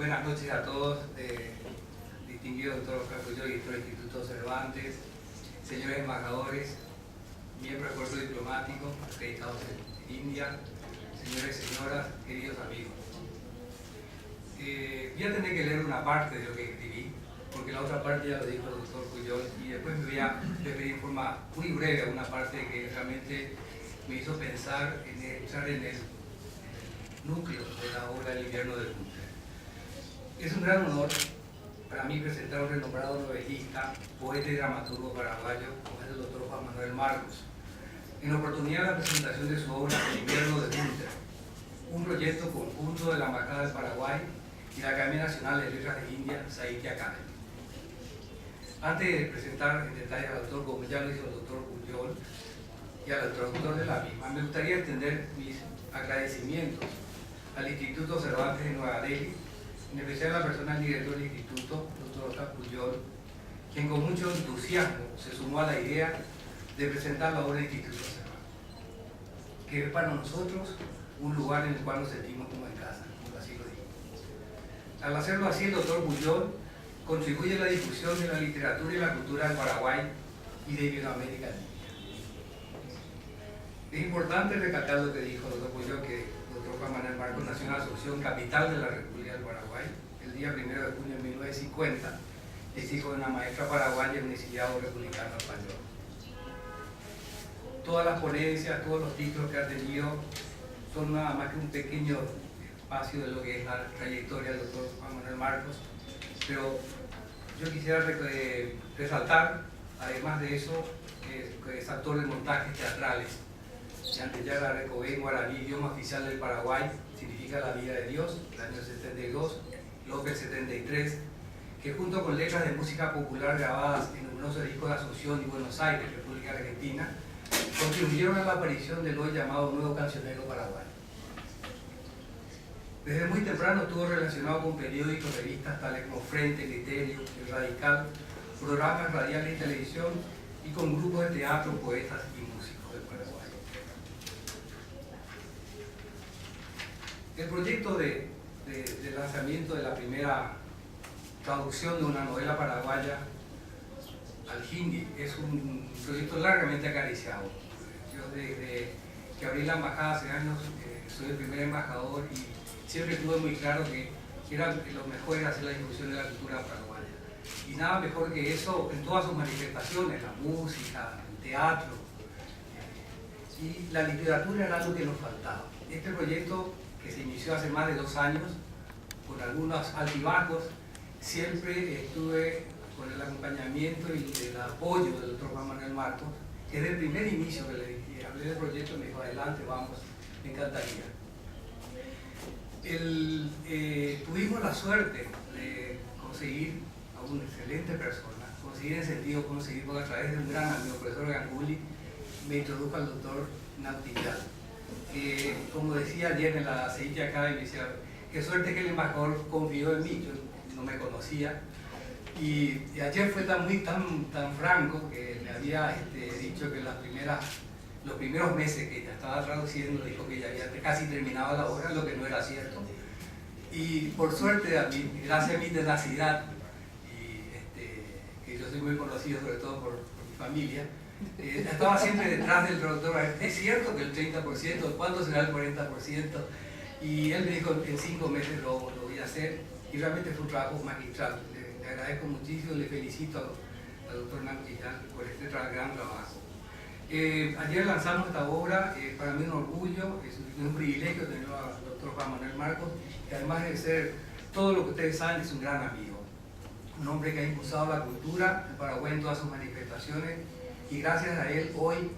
Buenas noches a todos, distinguido doctor Oscar Pujol, director del Instituto Cervantes, señores embajadores, miembros del cuerpo diplomático, acreditados en India, señores y señoras, queridos amigos. Voy a tener que leer una parte de lo que escribí, porque la otra parte ya lo dijo el doctor Pujol, y después me voy a referir en forma muy breve a una parte que realmente me hizo pensar en entrar en el núcleo de la obra El invierno del Gunther. Es un gran honor para mí presentar a un renombrado novelista, poeta y dramaturgo paraguayo como es el doctor Juan Manuel Marcos, en oportunidad de la presentación de su obra El invierno del Gunther, un proyecto conjunto de la Embajada del Paraguay y la Academia Nacional de Letras de India, Sahitya Academy. Antes de presentar en detalle al autor, como ya lo hizo el doctor Pujol, y al traductor de la misma, me gustaría extender mis agradecimientos al Instituto Cervantes de Nueva Delhi, en especial a la persona del director del instituto, doctor Oscar Pujol, quien con mucho entusiasmo se sumó a la idea de presentar la obra del Instituto Cervantes, que es para nosotros un lugar en el cual nos sentimos como en casa, como así lo digo. Al hacerlo así, el doctor Pujol contribuye a la difusión de la literatura y la cultura del Paraguay y de Iberoamérica. Es importante recalcar lo que dijo el doctor Pujol, que el doctor Juan Manuel Marcos nació en la Asunción, capital de la República del Paraguay, el día 1 de junio de 1950. Es hijo de una maestra paraguaya y un exiliado republicano español. Todas las ponencias, todos los títulos que ha tenido son nada más que un pequeño espacio de lo que es la trayectoria del doctor Juan Manuel Marcos, pero yo quisiera resaltar, además de eso, que es actor de montajes teatrales. Yanteyara Recobé, guaraní, idioma oficial del Paraguay, significa la vida de Dios, el año 72, López 73, que junto con letras de música popular grabadas en numerosos discos de Asunción y Buenos Aires, República Argentina, contribuyeron a la aparición del hoy llamado Nuevo Cancionero Paraguayo. Desde muy temprano estuvo relacionado con periódicos, revistas tales como Frente, Criterio, El Radical, programas radiales y televisión, y con grupos de teatro, poetas y músicos del Paraguay. El proyecto de lanzamiento de la primera traducción de una novela paraguaya al hindi es un proyecto largamente acariciado. Yo desde que abrí la embajada hace años soy el primer embajador y siempre tuve muy claro que era lo mejor era hacer la difusión de la cultura paraguaya. Y nada mejor que eso en todas sus manifestaciones, la música, el teatro y la literatura era algo que nos faltaba. Este proyecto, que se inició hace más de 2 años, con algunos altibajos, siempre estuve con el acompañamiento y el apoyo del doctor Juan Manuel Marcos, que desde el primer inicio que le hablé del proyecto me dijo, adelante, vamos, me encantaría. Tuvimos la suerte de conseguir a una excelente persona, conseguir en sentido conseguir, porque a través de un gran amigo, el profesor Ganguly, me introdujo al doctor Nautillal, que como decía ayer en la Sahitya Academy, me decía, qué suerte que el embajador confió en mí, yo no me conocía, y ayer fue tan franco que le había dicho que los primeros meses que ya estaba traduciendo, dijo que ya había casi terminado la obra, lo que no era cierto. Y por suerte, gracias a mi tenacidad, y que yo soy muy conocido sobre todo por mi familia, estaba siempre detrás del traductor. Es cierto que el 30%, ¿cuánto será el 40%? Y él me dijo, en 5 meses lo voy a hacer, y realmente fue un trabajo magistral. Le agradezco muchísimo, le felicito al doctor Nautillal por este gran trabajo. Ayer lanzamos esta obra, para mí es un orgullo, es un privilegio tener al doctor Juan Manuel Marcos, que además de ser todo lo que ustedes saben, es un gran amigo. Un hombre que ha impulsado la cultura del Paraguay en todas sus manifestaciones, y gracias a él hoy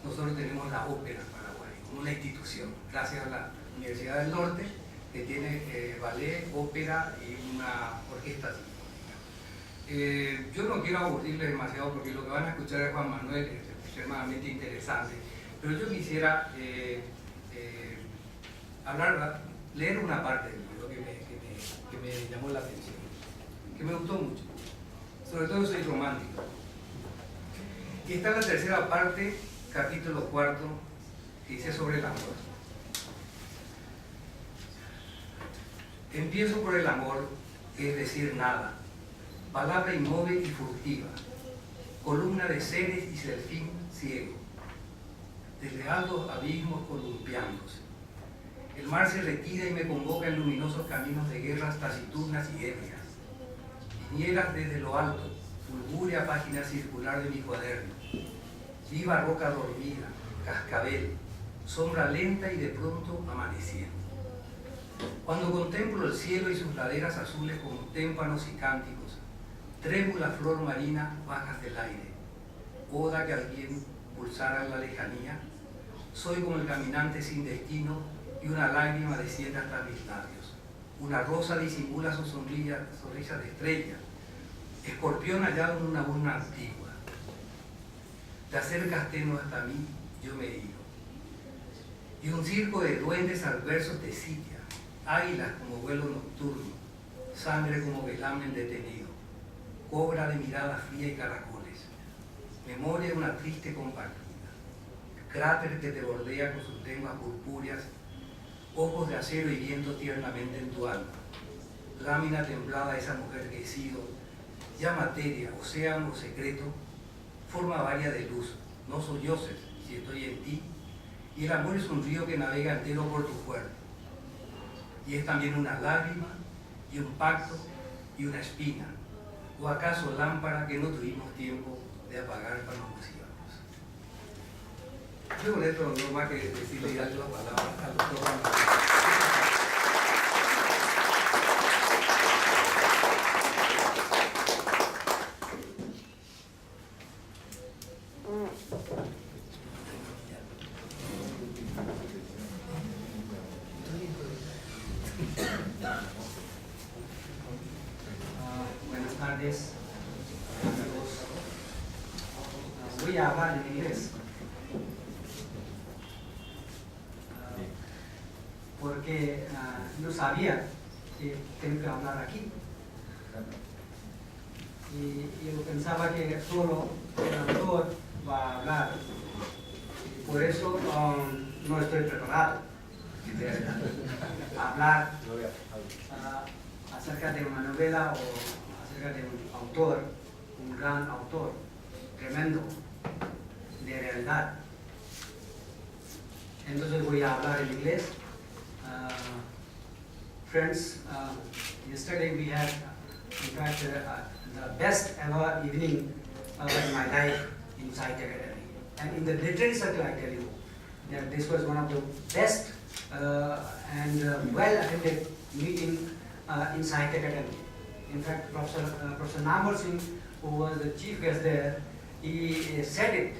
nosotros tenemos la ópera en Paraguay, como una institución, gracias a la Universidad del Norte, que tiene ballet, ópera y una orquesta sinfónica. Yo no quiero aburrirles demasiado porque lo que van a escuchar de Juan Manuel es extremadamente interesante, pero yo quisiera leer una parte del libro que me llamó la atención, que me gustó mucho, sobre todo soy romántico. Y está en la tercera parte, capítulo 4, que dice sobre el amor. Empiezo por el amor, que es decir nada, palabra inmóvil y furtiva, columna de seres y serfín ciego, desde altos abismos columpiándose. El mar se retira y me convoca en luminosos caminos de guerras taciturnas y ebrias. Vinieras desde lo alto, fulgúrea página circular de mi cuaderno. Viva roca dormida, cascabel, sombra lenta y de pronto amaneciendo. Cuando contemplo el cielo y sus laderas azules como témpanos y cánticos, trémula flor marina bajas del aire, oda que alguien pulsara en la lejanía, soy como el caminante sin destino y una lágrima desciende hasta mis labios. Una rosa disimula su sonrisa de estrella, escorpión hallado en una urna antigua. Te acercas tenue hasta mí, yo me he ido. Y un circo de duendes adversos te sitia, águilas como vuelo nocturno, sangre como velamen detenido, cobra de mirada fría y caracoles, memoria de una triste compartida, cráter que te bordea con sus lenguas purpúreas, ojos de acero hiriendo tiernamente en tu alma, lámina temblada de esa mujer que he sido, ya materia, océano secreto, forma varia de luz, no sollozes si estoy en ti, y el amor es un río que navega entero por tu cuerpo, y es también una lágrima, y un pacto, y una espina, o acaso lámpara que no tuvimos tiempo de apagar cuando nos íbamos. Yo con esto no más que decirle ya las palabras al doctor. Buenas tardes, amigos. Voy a hablar en inglés porque no sabía que tengo que hablar aquí. Y yo pensaba que solo el autor va a hablar. Y por eso no estoy preparado de hablar acerca de una novela o acerca de un autor, un gran autor, tremendo, de realidad. Entonces voy a hablar en inglés. Friends, yesterday we had, in fact, the best ever evening in my life in Sahitya Academy. And in the literary circle, I tell you, that this was one of the best and well-attended meeting in Sahitya Academy. In fact, Professor Namor Singh, who was the chief guest there, he said it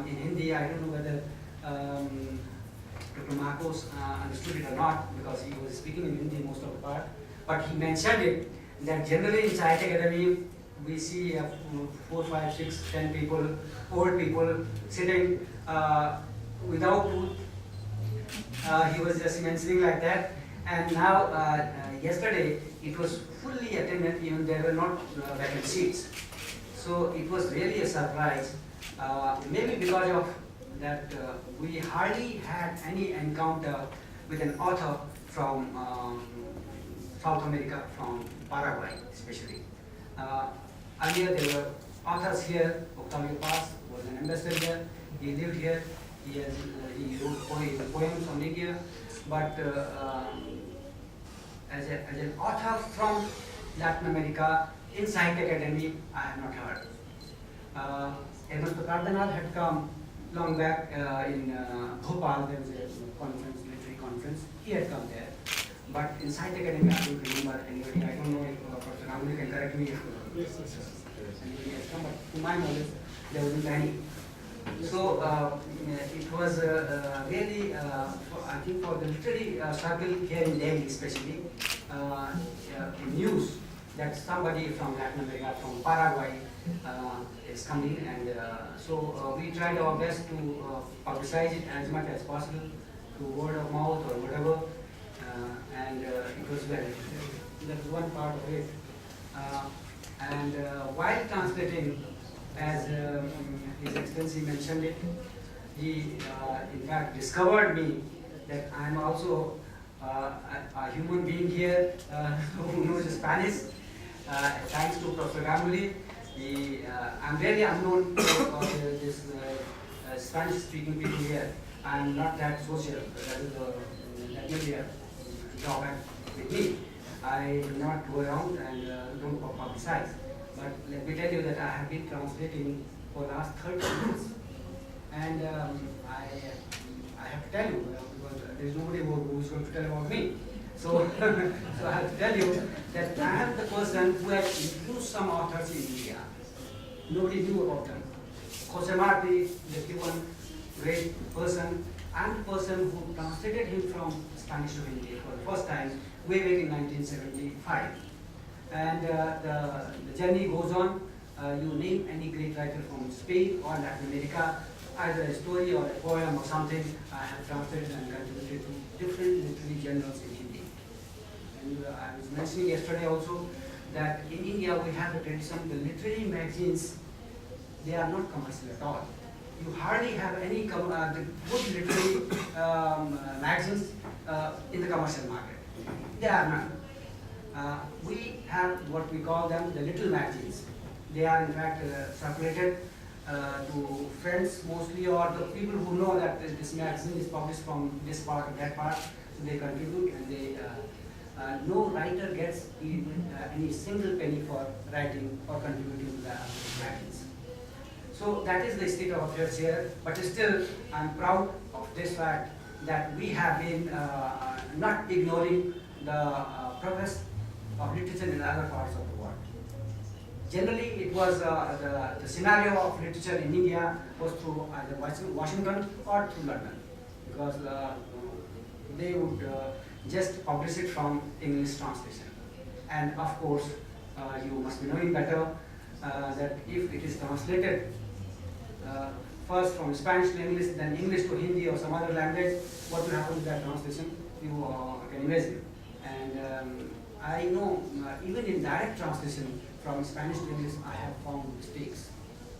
in Hindi. I don't know whether Dr. Marcos understood it or not, because he was speaking in Hindi most of the part. But he mentioned it, that generally in Sahitya Academy, we see 4, 5, 6, 10 people, old people sitting without food. He was just mentioning like that. And now, yesterday, it was fully attended, even there were not vacant seats. So it was really a surprise, maybe because of that we hardly had any encounter with an author from South America, from Paraguay especially. Earlier there were authors here. Octavio Paz was an ambassador here. He lived here. He wrote poems on India. But as an author from Latin America in Sahitya Academy, I have not heard. Ernesto Cardenal had come long back in Bhopal. There was a conference, literary conference. He had come there. But in Sahitya Academy, I don't remember anybody. I don't know if Professor Ganguly can correct me if anybody has come. But to my knowledge, there wasn't any. So it was really, I think, for the literary circle here in Delhi especially, news that somebody from Latin America, from Paraguay, is coming, and so we tried our best to publicize it as much as possible through word of mouth or whatever, and it was well. That's one part of it. And while translating, as His Excellency mentioned it, he in fact discovered me that I am also a human being here who knows Spanish. Thanks to Professor Ganguly. I'm very unknown for this Spanish-speaking people here. I'm not that social. That is definitely a drawback with me. I do not go around and don't publicize. But let me tell you that I have been translating for the last 30 years. And I have to tell you, because there is nobody who is going to tell about me. So, so I have to tell you that I am the person who has introduced some authors in India. Nobody knew about them. Jose Marti, the Cuban great person, I'm the person who translated him from Spanish to Hindi for the first time way back in 1975. And the journey goes on. You name any great writer from Spain or Latin America, either a story or a poem or something, I have translated and contributed to different literary journals in Hindi. And I was mentioning yesterday also that in India we have a tradition, the literary magazines, they are not commercial at all. You hardly have any the good literary magazines in the commercial market. There are none. We have what we call them the little magazines. They are in fact circulated to friends mostly, or the people who know that this magazine is published from this part or that part, so they contribute, and they no writer gets any single penny for writing or contributing to the magazines. So that is the state of affairs here, but still I'm proud of this fact that we have been not ignoring the progress of literature in other parts of the world. Generally, it was the scenario of literature in India was through either Washington or through London, because they would just publish it from English translation. And of course, you must be knowing better that if it is translated first from Spanish to English, then English to Hindi or some other language, what will happen to that translation, you can imagine. And I know even in direct translation from Spanish to English, I have found mistakes.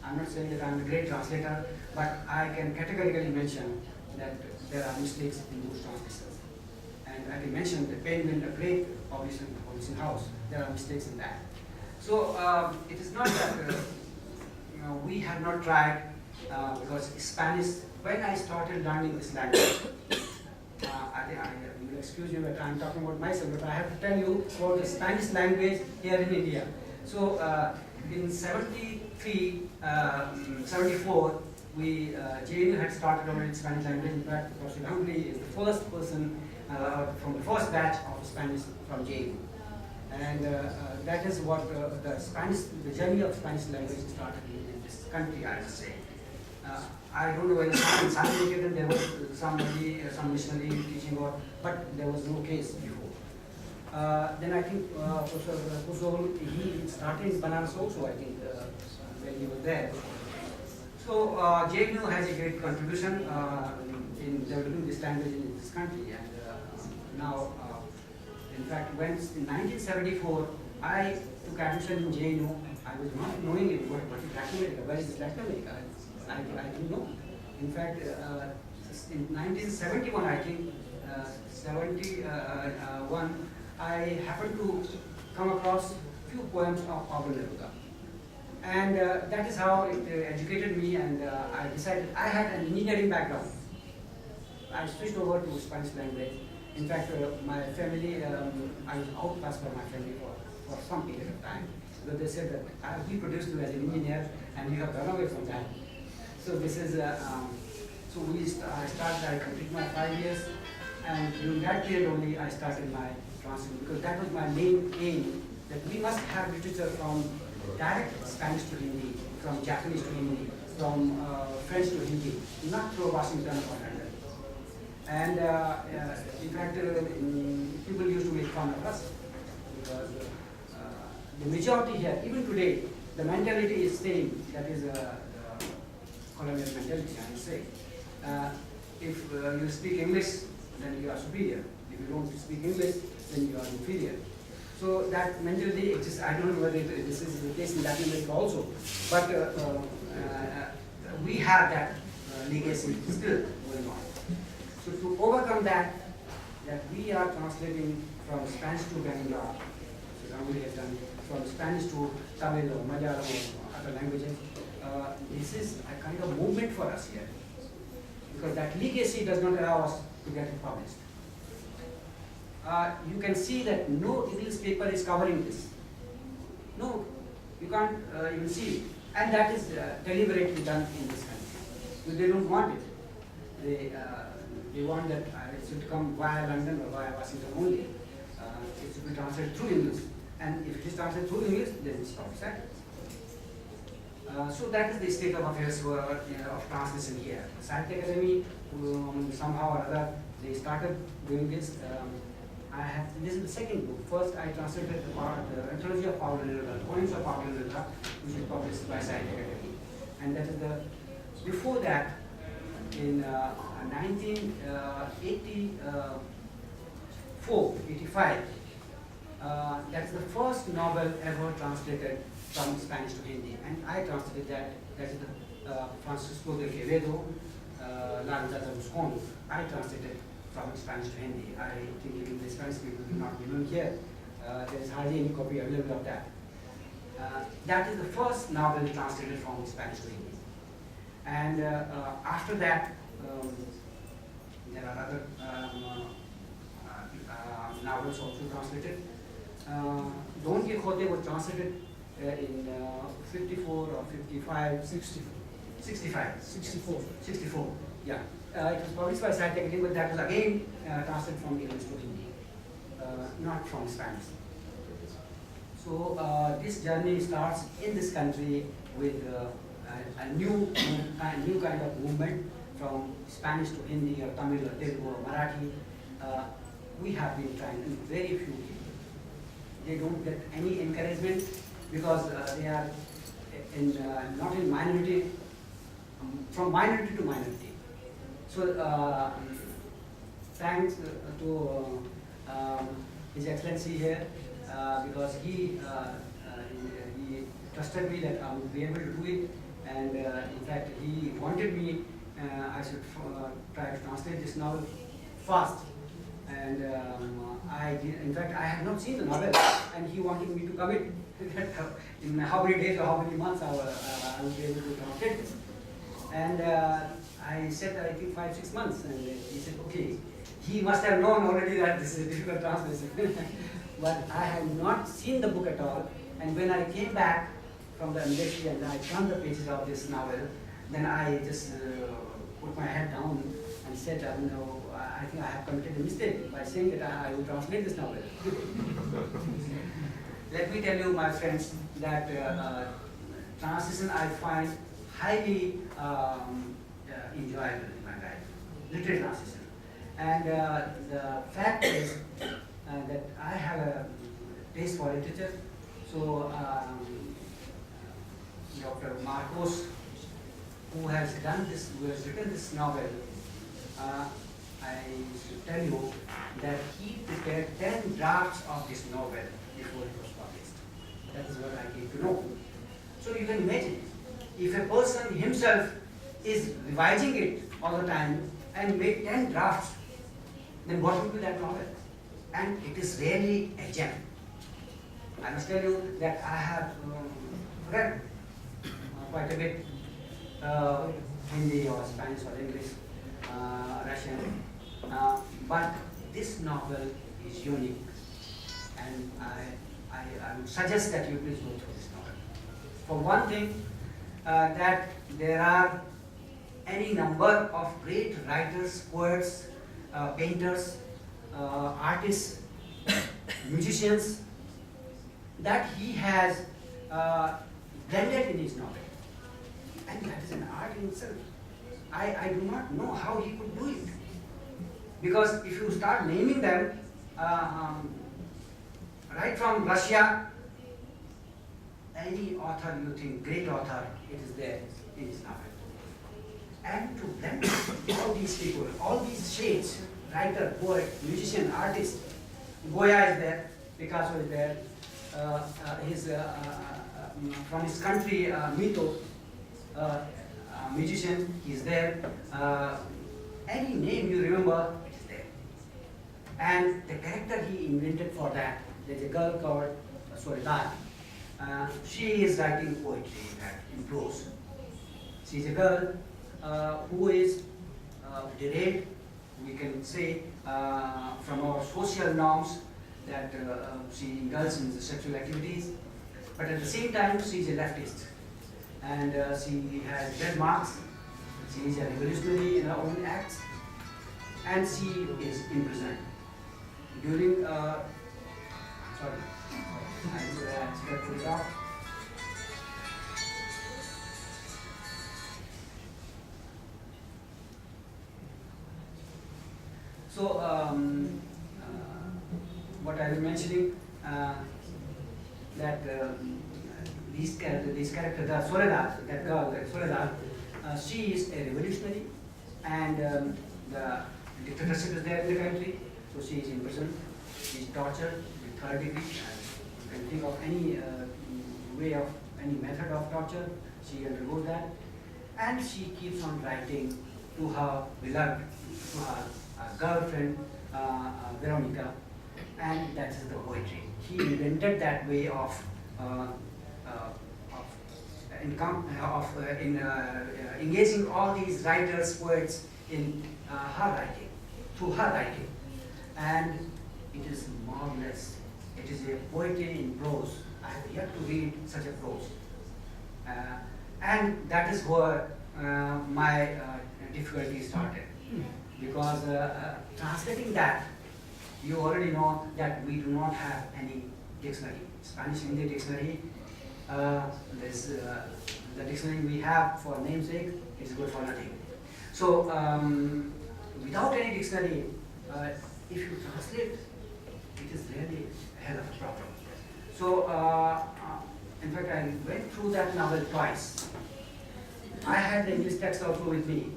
I'm not saying that I'm a great translator, but I can categorically mention that there are mistakes in those translations. And I can mention the Penguin, a great publishing house, there are mistakes in that. So it is not that we have not tried, because Spanish, when I started learning this language, you will excuse me that I'm talking about myself, but I have to tell you about the Spanish language here in India. So in 73, 74, JNU had started on its Spanish language. In fact, Professor Ganguly is the first person from the first batch of Spanish from JNU. And that is what the journey of Spanish language started in this country, I must say. I don't know whether in Santi there was somebody, some missionary teaching, but there was no case before. Then I think Professor Kusol, he started in Banaras also, I think, when he was there. So JNU has a great contribution in developing this language in this country. And now, in fact, when in 1974, I took admission in JNU, I was not knowing it, what is Latin America, where is Latin America? I didn't know. In fact, in 1971, I think, 71, I happened to come across few poems of Pablo Neruda. And that is how it educated me, and I decided, I had an engineering background. I switched over to Spanish language. In fact, my family, I was outcast by my family for some period of time. But they said that we produced you as an engineer and you have run away from that. So this is, so I completed my 5 years, and during that period only I started my translation, because that was my main aim, that we must have literature from direct Spanish to Hindi, from Japanese to Hindi, from French to Hindi, not through Washington or London. And in fact, people used to make fun of us, because the majority here, even today, the mentality is same, that is colonial mentality, I would say. If you speak English, then you are superior. If you don't speak English, then you are inferior. So that mentality exists. I don't know whether this is the case in Latin America also, but we have that legacy still going on. So to overcome that, that we are translating from Spanish to Kannada, so Ganguly has done, from Spanish to Tamil or Malayalam or other languages. This is a kind of movement for us here, because that legacy does not allow us to get it published. You can see that no English paper is covering this. No, you can't even see it. And that is deliberately done in this country. They don't want it. They want that it should come via London or via Washington only. It should be translated through English. And if it is translated through English, then it's published. So that is the state of affairs of translation here. Sahitya Akademi, somehow or other, they started doing this. This is the second book. First, I translated the Anthology of Paula Nirula, Poems of Paula Nirula, which is published by Sahitya Akademi. And that is the, before that, in 1984, 85, that's the first novel ever translated from Spanish to Hindi. And I translated that, that is the Francisco de Quevedo, La Vida de Buscón. I translated from Spanish to Hindi. I think even the Spanish people will not be known here. There is hardly any copy available of that. That is the first novel translated from Spanish to Hindi. And after that, there are other novels also translated. Don Quixote was translated in 54 or 55, 64, yeah. It was published by Sahitya Akademi, but that was again translated from English to Hindi, not from Spanish. So this journey starts in this country with a new kind of movement from Spanish to Hindi or Tamil or Telugu or Marathi. We have been trying, and very few people. They don't get any encouragement because they are not in minority, from minority to minority. So thanks to His Excellency here, because he trusted me that I would be able to do it, and in fact he wanted me, I should try to translate this novel fast. And in fact, I had not seen the novel, and he wanted me to commit in how many days or how many months I would be able to translate this. And I said, I think 5-6 months, and he said, okay. He must have known already that this is a difficult translation. But I had not seen the book at all, and when I came back from the embassy and I turned the pages of this novel, then I just put my head down and said, no, I think I have committed a mistake by saying that I will translate this novel. Let me tell you, my friends, that translation I find highly enjoyable in my life, literary translation. And the fact is that I have a taste for literature. So Dr. Marcos, who has written this novel, I should tell you that he prepared 10 drafts of this novel before it was published. That is what I came to know. So you can imagine, if a person himself is revising it all the time and make 10 drafts, then what will be that novel? And it is really a gem. I must tell you that I have read quite a bit Hindi or Spanish or English, Russian, but this novel is unique, and I would suggest that you please go through this novel. For one thing, that there are any number of great writers, poets, painters, artists, musicians that he has blended in his novel. And that is an art in itself. I do not know how he could do it. Because if you start naming them, right from Russia, any author you think, great author, it is there in his novel. And to blend all these people, all these shades, writer, poet, musician, artist, Goya is there, Picasso is there, from his country, Mito, musician, he is there. Any name you remember, it is there. And the character he invented for that, there's a girl called Soledad. She is writing poetry in prose. She's a girl who is derived, we can say, from our social norms, that she indulges in the sexual activities, but at the same time she's a leftist, and she has red marks. She is a revolutionary in her own acts, and she is imprisoned during. Sorry, I should put it off. So, what I was mentioning, that these characters, the Soledad, that girl, Soledad, she is a revolutionary, and the dictatorship is there in the country, so she is in prison. She is tortured with third degree, and you can think of any way of, any method of torture, she undergoes that, and she keeps on writing to her beloved, to her girlfriend, Veronica, and that is the poetry. He invented that way of engaging all these writers, poets in her writing, through her writing, and it is marvelous. It is a poetry in prose. I have yet to read such a prose, and that is where my difficulty started. Because translating that, you already know that we do not have any dictionary. Spanish-Hindi dictionary, the dictionary we have for namesake is good for nothing. So, without any dictionary, if you translate, it is really a hell of a problem. So, in fact, I went through that novel twice. I had the English text also with me,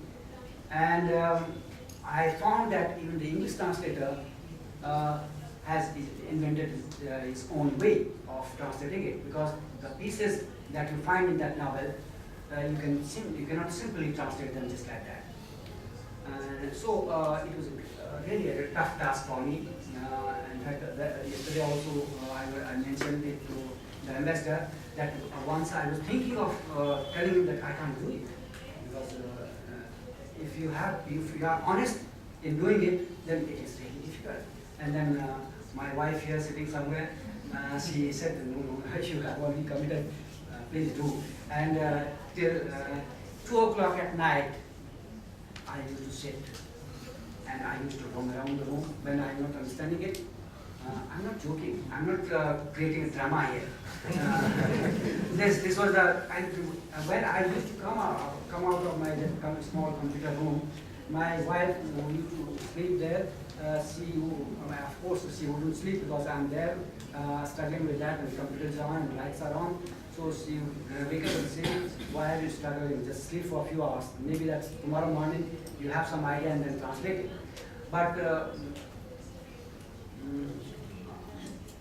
and I found that even the English translator has invented his own way of translating it, because the pieces that you find in that novel, you cannot simply translate them just like that. So it was really a tough task for me. In fact, yesterday also I mentioned it to the ambassador that once I was thinking of telling him that I can't do it, because if you are honest in doing it, then it is really difficult. And then my wife here sitting somewhere, she said, no, you have already committed, please do. And till 2 o'clock at night, I used to sit and I used to roam around the room when I'm not understanding it. I'm not joking. I'm not creating a drama here. This was the when I used to come out of my small computer room. My wife used to sleep there. Of course, she wouldn't sleep because I'm there struggling with that, and the computer is on and lights are on. So she would wake up and say, "Why are you struggling? Just sleep for a few hours. Maybe that's tomorrow morning. You have some idea and then translate it." But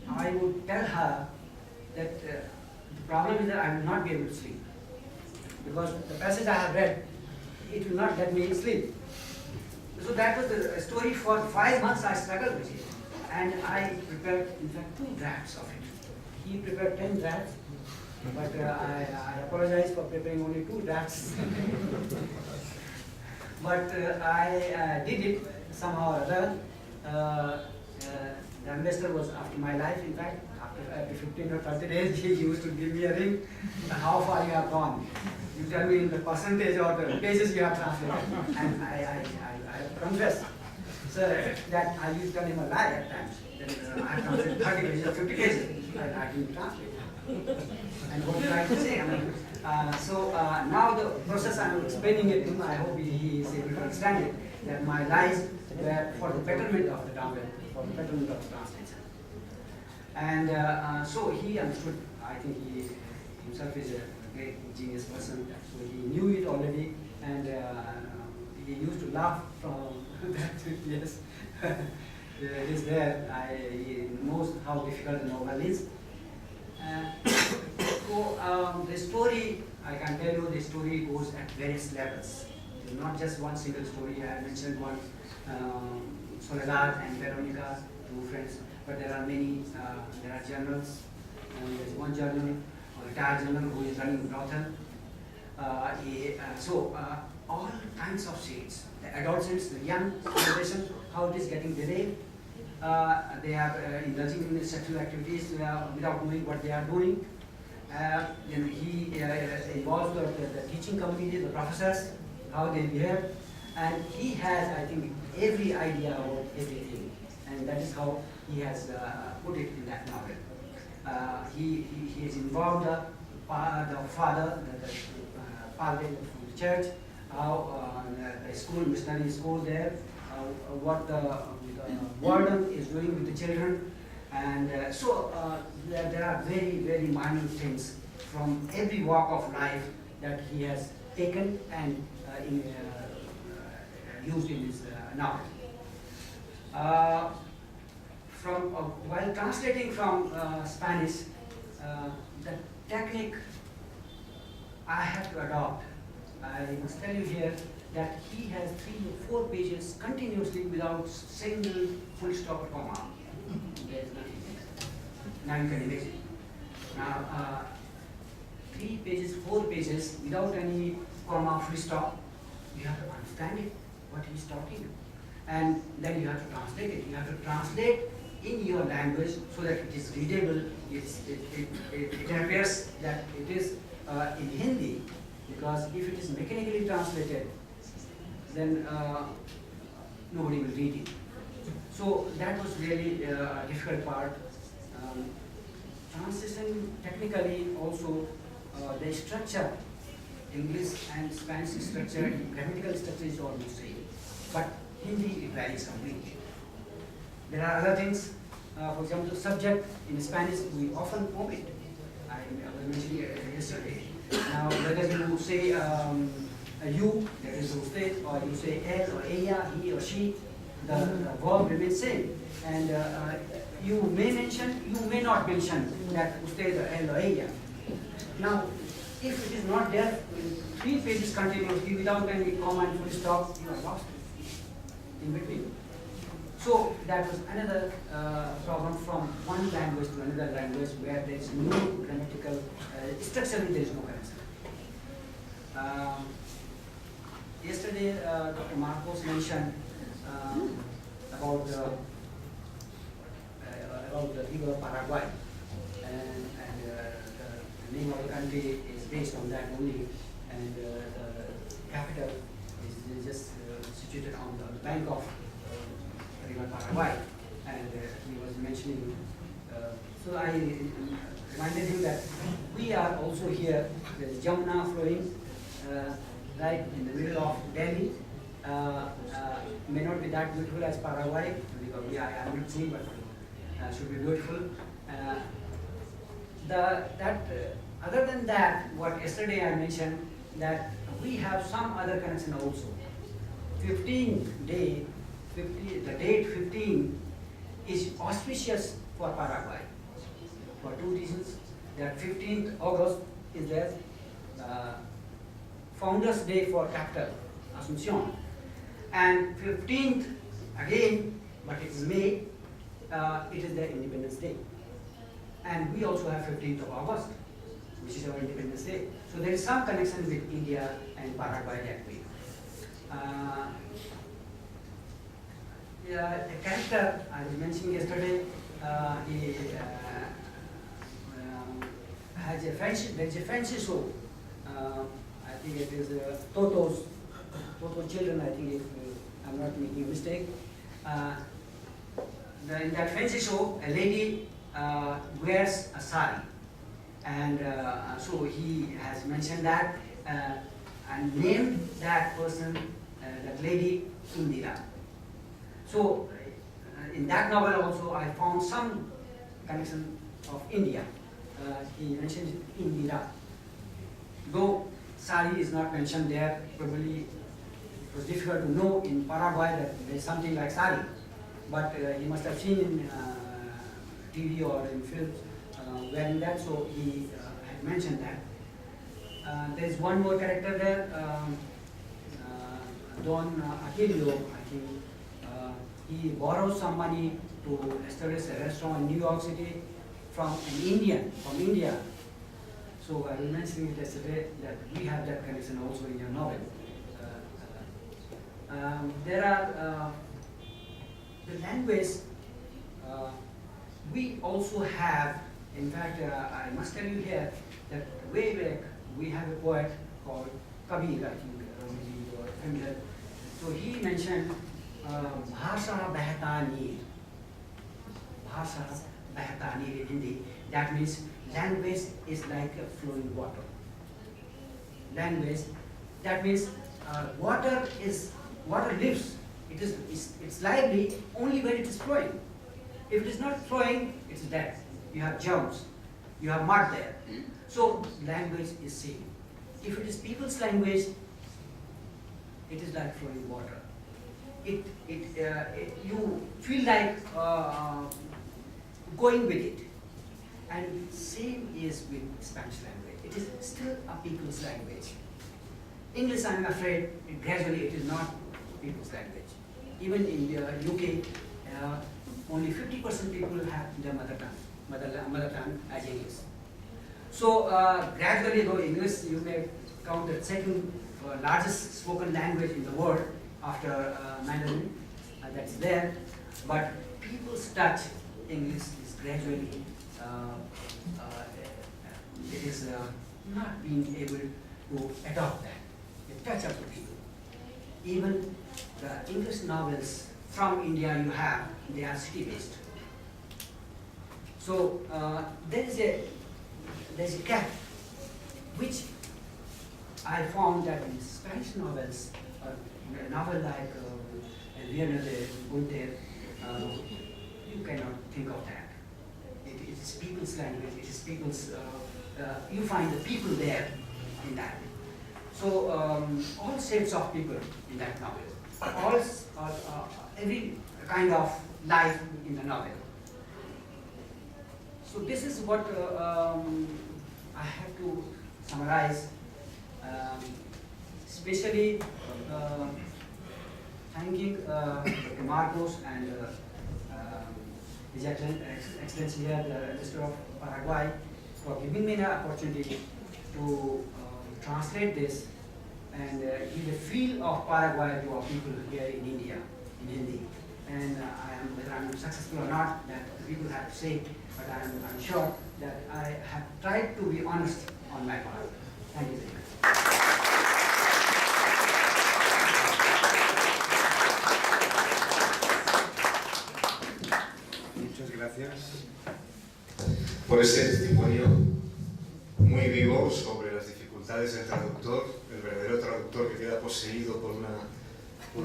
I would tell her that the problem is that I will not be able to sleep, because the passage I have read, it will not let me sleep. So that was the story. For 5 months I struggled with it, and I prepared, in fact, 2 drafts of it. He prepared 10 drafts, but I apologize for preparing only 2 drafts. But I did it somehow or other. The ambassador was after my life, in fact. After 15 or 30 days, he used to give me a ring. How far you have gone? You tell me the percentage or the pages you have translated. And I confess, sir, that I used to tell him a lie at times. That I have translated 30 pages or 50 pages. I didn't translate. And what I'm trying to say, now the process I'm explaining it to him, I hope he is able to understand it, that my lies were for the betterment of the novel, for the betterment of the translation. And so he understood. I think he himself is a great genius person, so he knew it already, and he used to laugh from that. Yes, it is there. He knows how difficult the novel is. So the story, I can tell you, the story goes at various levels. It's not just one single story. I mentioned one Soledad and Veronica, two friends, but there are many, there are journals, and there's one journal, a retired journal who is running brothel. All kinds of shades. The adolescents, the young generation, how it is getting delayed. They are indulging in sexual activities without knowing what they are doing. Then he involves the teaching community, the professors, how they behave, and he has, I think, every idea about everything, and that is how he has put it in that novel. He has involved the father, the father from the church, how the school, missionary school there, what the warden is doing with the children, and there are very, very minor things from every walk of life that he has taken and used in his novel. While translating from Spanish, the technique I have to adopt, I must tell you here that he has 3 or 4 pages continuously without single full stop or comma. There is nothing. Now you can imagine. Now, 3 pages, 4 pages without any comma, full stop. You have to understand it, what he is talking, and then you have to translate it. You have to translate in your language so that it is readable. It appears that it is in Hindi, because if it is mechanically translated, then nobody will read it. So that was really a difficult part. Translation technically also, the structure, English and Spanish structure, grammatical structure is almost same, but Hindi it varies completely. There are other things, for example, subject in Spanish we often omit. I was mentioning yesterday. Now whether you say you, that is usted, or you say él or ella, he or she, the verb remains same. And you may mention, you may not mention that usted or él or ella. Now, if it is not there in 3 pages continuously without any comma and full stop, you are lost in between. So that was another problem from one language to another language where there is no grammatical, structurally there is no connection. Yesterday, Dr. Marcos mentioned about the river Paraguay, and the name of the country is based on that only, and the capital is just situated on the bank of river Paraguay, and he was mentioning. So I reminded him that we are also here. There's Jamuna flowing right in the middle of Delhi. May not be that beautiful as Paraguay, because I am not seeing, but should be beautiful. Other than that, what yesterday I mentioned, that we have some other connection also. The date 15 is auspicious for Paraguay for 2 reasons. That 15th August is their Founders Day for capital, Asuncion. And 15th again, but it's May, it is their Independence Day. And we also have 15th of August, which is our Independence Day. So there is some connection with India and Paraguay that way. The character I was mentioning yesterday, he has a fancy, there is a fancy show. I think it is Toto's children, I think, if I'm not making a mistake. In that fancy show, a lady wears a sari, and so he has mentioned that and named that person, that lady, Indira. So in that novel also I found some connection of India. He mentioned Indira. Though sari is not mentioned there, probably it was difficult to know in Paraguay that there is something like sari. But he must have seen in TV or in films wearing that, so he had mentioned that. There is one more character there, Don Aquilio, I think. he borrowed some money to establish a restaurant in New York City from an Indian, from India. So I was mentioning it yesterday that we have that connection also in your novel. There are the language. We also have, in fact, I must tell you here that way back we have a poet called Kabir, I think you are familiar. So he mentioned Bhasha Behta Neer. Bhasha Behta Neer in Hindi. That means language is like a flowing water. Language, that means water lives. It's lively only when it is flowing. If it is not flowing, it's dead. You have germs, you have mud there. So language is same. If it is people's language, it is like flowing water. You feel like going with it. And same is with Spanish language. It is still a people's language. English, I'm afraid, gradually it is not people's language. Even in the UK, only 50% people have their mother tongue as English. So gradually, though English, you may count the second largest spoken language in the world after Mandarin, that's there. But people's touch English is gradually, it is not being able to adopt that, the touch of the people. Even the English novels from India you have, they are city-based. So there's a gap, which I found that in Spanish novels, a novel like Viernes de Voltaire, you cannot think of that. It is people's language, it is people's, you find the people there in that. So all shades of people in that novel, every kind of life in the novel. So this is what I have to summarize, especially thanking Dr. Marcos and His Excellency here, the Minister of Paraguay, for giving me the opportunity to translate this and give the feel of Paraguay to our people here in India, in Hindi. And whether I'm successful or not, that the people have to say, but I'm sure that I have tried to be honest on my part. Thank you very much. Muchas gracias por ese testimonio muy vivo sobre las dificultades del traductor, el verdadero traductor que queda poseído por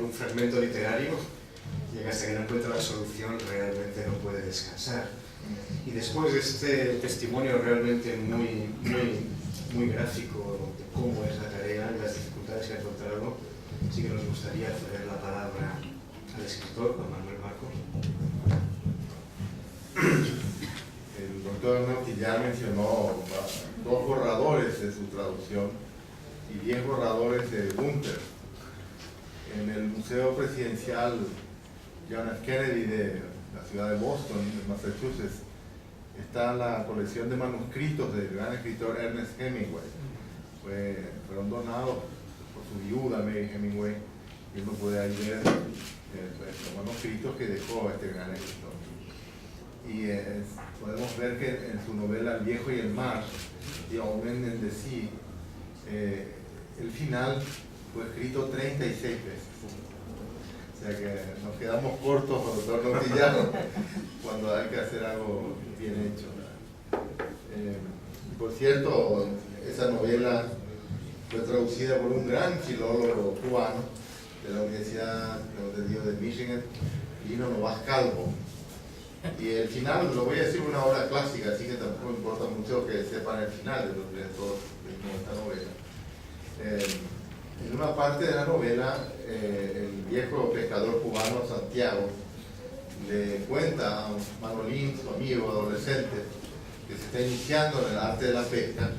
un fragmento literario y que hasta que no encuentra la solución realmente no puede descansar. Y después de este testimonio realmente muy gráfico de cómo es la tarea y las dificultades que ha encontrado, sí que nos gustaría ceder la palabra al escritor, Juan Manuel Marcos. El doctor Nautillar mencionó dos borradores de su traducción y 10 borradores de Gunther. En el Museo Presidencial John F. Kennedy de la ciudad de Boston, en Massachusetts, está la colección de manuscritos del gran escritor Ernest Hemingway. Fueron donados por su viuda Mary Hemingway, y uno puede ahí ver los manuscritos que dejó este gran escritor. Y podemos ver que en su novela El viejo y el mar, The Old Man and the Sea, el final fue escrito 36 veces. O sea que nos quedamos cortos, doctor Nautillar, cuando hay que hacer algo bien hecho. Por cierto, esa novela fue traducida por un gran filólogo cubano de la Universidad de Michigan, Lino Novas Calvo. Y el final, lo voy a decir una obra clásica, así que tampoco importa mucho que sepan el final de todos esta novela. En una parte de la novela, el viejo pescador cubano Santiago le cuenta a Manolín, su amigo adolescente, que se está iniciando en el arte de la pesca,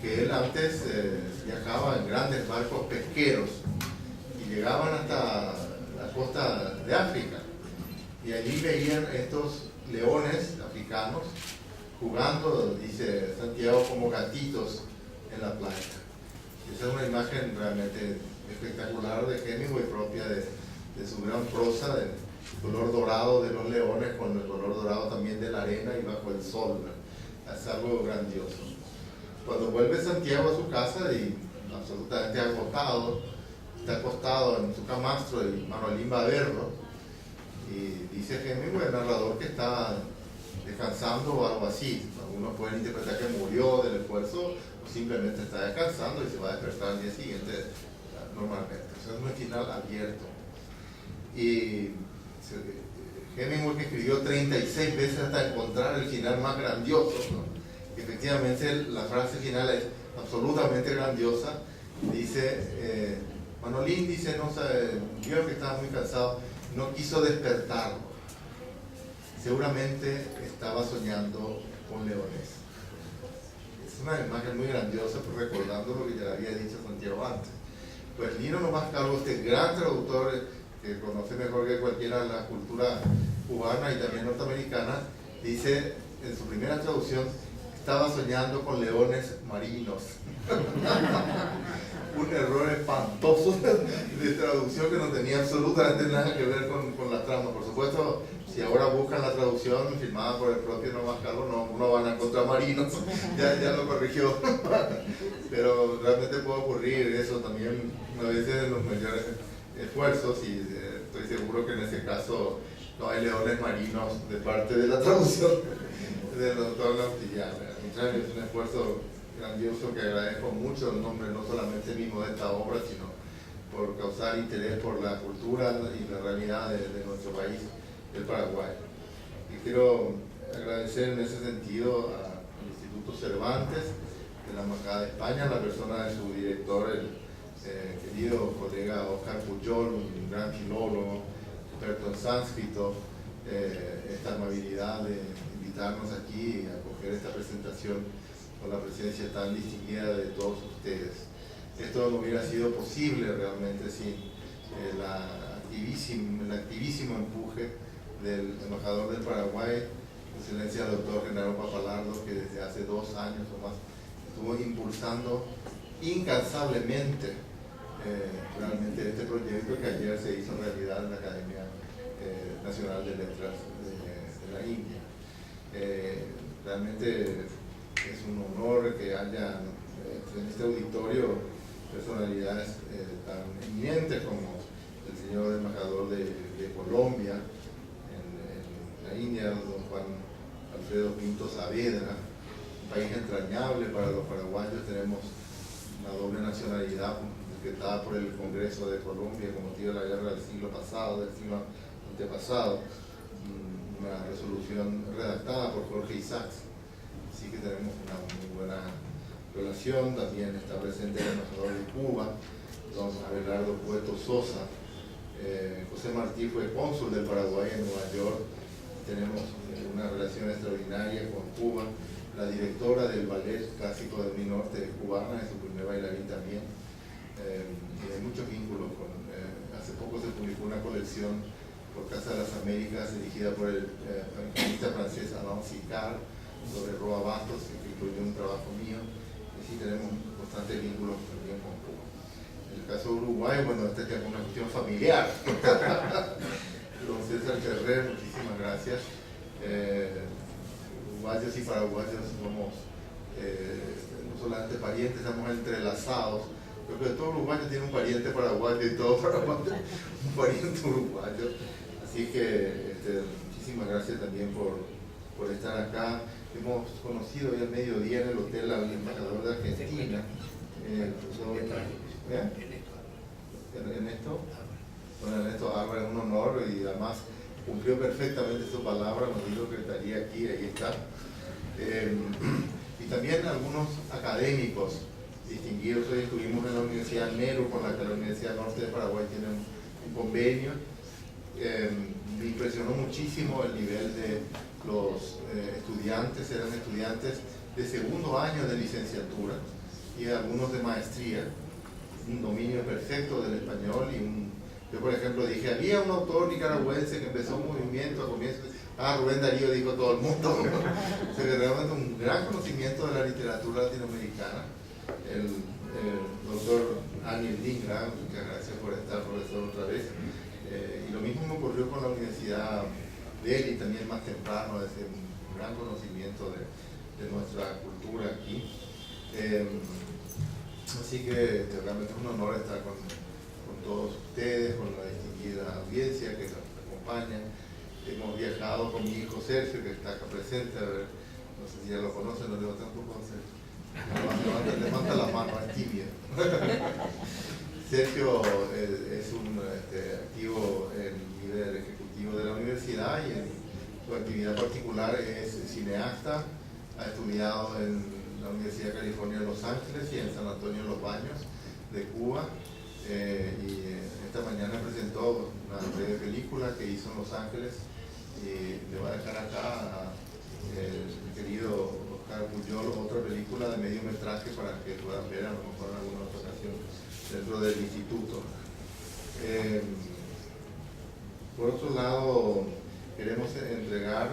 que él antes viajaba en grandes barcos pesqueros y llegaban hasta la costa de África. Y allí veían estos leones africanos jugando, dice Santiago, como gatitos en la playa. Esa es una imagen realmente espectacular de Hemingway, propia de su gran prosa, del color dorado de los leones con el color dorado también de la arena y bajo el sol. Es algo grandioso. Cuando vuelve Santiago a su casa y absolutamente agotado, está acostado en su camastro y Manolín va a verlo, y dice Hemingway, el narrador, que está descansando o algo así. Algunos pueden interpretar que murió del esfuerzo o simplemente está descansando y se va a despertar al día siguiente normalmente. Eso es un final abierto. Y Hemingway, que escribió 36 veces hasta encontrar el final más grandioso, ¿no? Efectivamente la frase final es absolutamente grandiosa. Dice, Manolín dice, no sabe, vio que estaba muy cansado, no quiso despertarlo. Seguramente estaba soñando con leones. Es una imagen muy grandiosa, pues, recordando lo que ya había dicho Santiago antes. Pues Lino Nomás Calvo, este gran traductor que conoce mejor que cualquiera la cultura cubana y también norteamericana, dice en su primera traducción, estaba soñando con leones marinos. Un error espantoso de traducción que no tenía absolutamente nada que ver con la trama. Por supuesto, si ahora buscan la traducción firmada por el propio Nomás Calvo, no van a encontrar marinos, ya lo corrigió. Pero realmente puede ocurrir eso también a veces en los mayores esfuerzos, y estoy seguro que en ese caso no hay leones marinos de parte de la traducción del doctor Nautillar. Es un esfuerzo grandioso que agradezco mucho en nombre no solamente mismo de esta obra, sino por causar interés por la cultura y la realidad de nuestro país, el Paraguay. Y quiero agradecer en ese sentido al Instituto Cervantes de la Embajada de España, la persona de su director, el querido colega Oscar Pujol, un gran filólogo, experto en sánscrito, esta amabilidad de invitarnos aquí a acoger esta presentación con la presencia tan distinguida de todos ustedes. Esto no hubiera sido posible realmente sin el activísimo empuje del embajador del Paraguay, excelencia el doctor Genaro Papalardo, que desde hace 2 años o más estuvo impulsando incansablemente realmente este proyecto, que ayer se hizo realidad en la Academia Nacional de Letras de la India. Realmente es un honor que haya en este auditorio personalidades tan eminentes como el señor embajador de Colombia en la India, don Juan Alfredo Pinto Saavedra, un país entrañable para los paraguayos. Tenemos una doble nacionalidad decretada por el Congreso de Colombia con motivo de la guerra del siglo pasado, del siglo antepasado, una resolución redactada por Jorge Isaacs. Así que tenemos una muy buena relación. También está presente el embajador de Cuba, don Abelardo Cueto Sosa. José Martí fue cónsul del Paraguay en Nueva York. Tenemos una relación extraordinaria con Cuba. La directora del Ballet Clásico del Mi Norte es cubana, es su primer bailarín también. Y hay muchos vínculos hace poco se publicó una colección por Casa de las Américas dirigida por el pianista francés Alain Sicard sobre Roa Bastos, que incluyó un trabajo mío. Y sí tenemos constantes vínculos también con Cuba. En el caso de Uruguay, bueno, esta es una cuestión familiar. Don César Ferrer, muchísimas gracias. Uruguayos y paraguayos somos no solamente parientes, estamos entrelazados. Creo que todo uruguayo tiene un pariente paraguayo y todo paraguayo un pariente uruguayo. Así que muchísimas gracias también por estar acá. Hemos conocido hoy al mediodía en el hotel al embajador de Argentina. Ernesto. Bueno, Ernesto Álvarez, un honor, y además cumplió perfectamente su palabra, nos dijo que estaría aquí, ahí está. Y también algunos académicos distinguidos. Hoy estuvimos en la Universidad Nehru, con la que la Universidad Norte de Paraguay tiene un convenio. Me impresionó muchísimo el nivel de los estudiantes. Eran estudiantes de segundo año de licenciatura y algunos de maestría, un dominio perfecto del español y Yo, por ejemplo, dije, había un autor nicaragüense que empezó un movimiento a comienzos. Rubén Darío, dijo todo el mundo. O sea, que realmente un gran conocimiento de la literatura latinoamericana. El doctor Anil Dhingra, muchas gracias por estar, profesor, otra vez. Y lo mismo me ocurrió con la Universidad de él, y también más temprano, ese gran conocimiento de nuestra cultura aquí. Así que realmente es un honor estar con todos ustedes, con la distinguida audiencia que nos acompaña. Hemos viajado con mi hijo Sergio, que está acá presente, a ver, no sé si ya lo conocen, lo levantan un poco, levanta la mano, es tibia. Sergio es un activo líder ejecutivo de la universidad, y en su actividad particular es cineasta. Ha estudiado en la Universidad de California en Los Ángeles y en San Antonio Los Baños de Cuba. Y esta mañana presentó una breve película que hizo en Los Ángeles, y le voy a dejar acá a el querido Oscar Puyol otra película de mediometraje para que puedan ver a lo mejor en alguna otra ocasión dentro del instituto. Por otro lado, queremos entregar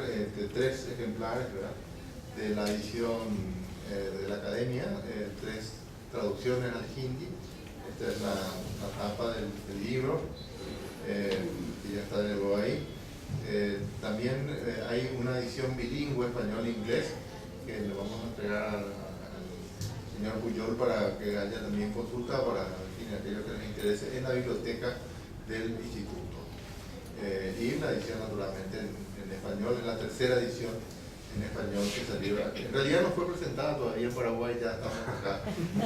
3 ejemplares, ¿verdad?, de la edición de la Academia, 3 traducciones al hindi. Esta es la tapa del libro, que ya está de nuevo ahí. También hay una edición bilingüe, español-inglés, que le vamos a entregar al señor Puyol para que haya también consulta para aquellos que les interese en la biblioteca del instituto. Y la edición, naturalmente, en español, es la 3ª edición en español que salió. En realidad no fue presentada todavía en Paraguay, ya estamos acá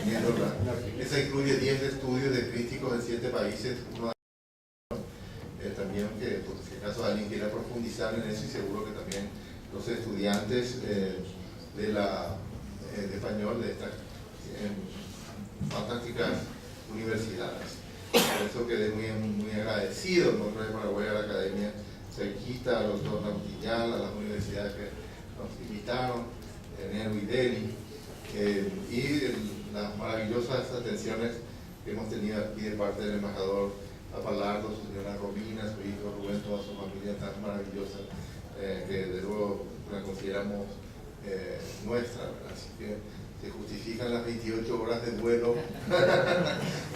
viéndola. Esa incluye 10 estudios de críticos de 7 países, uno también, que por si acaso alguien quiera profundizar en eso, y seguro que también los estudiantes de español de estas fantásticas universidades. Por eso quedé muy agradecido en nombre de Paraguay a la Academia Cerquita, al doctor Nautillal, a las universidades que nos invitaron, Nehru y Delhi, y las maravillosas atenciones que hemos tenido aquí de parte del embajador Apalardo, su señora Romina, su hijo Rubén, toda su familia tan maravillosa, que de luego la consideramos nuestra, ¿verdad? Así que se justifican las 28 horas de vuelo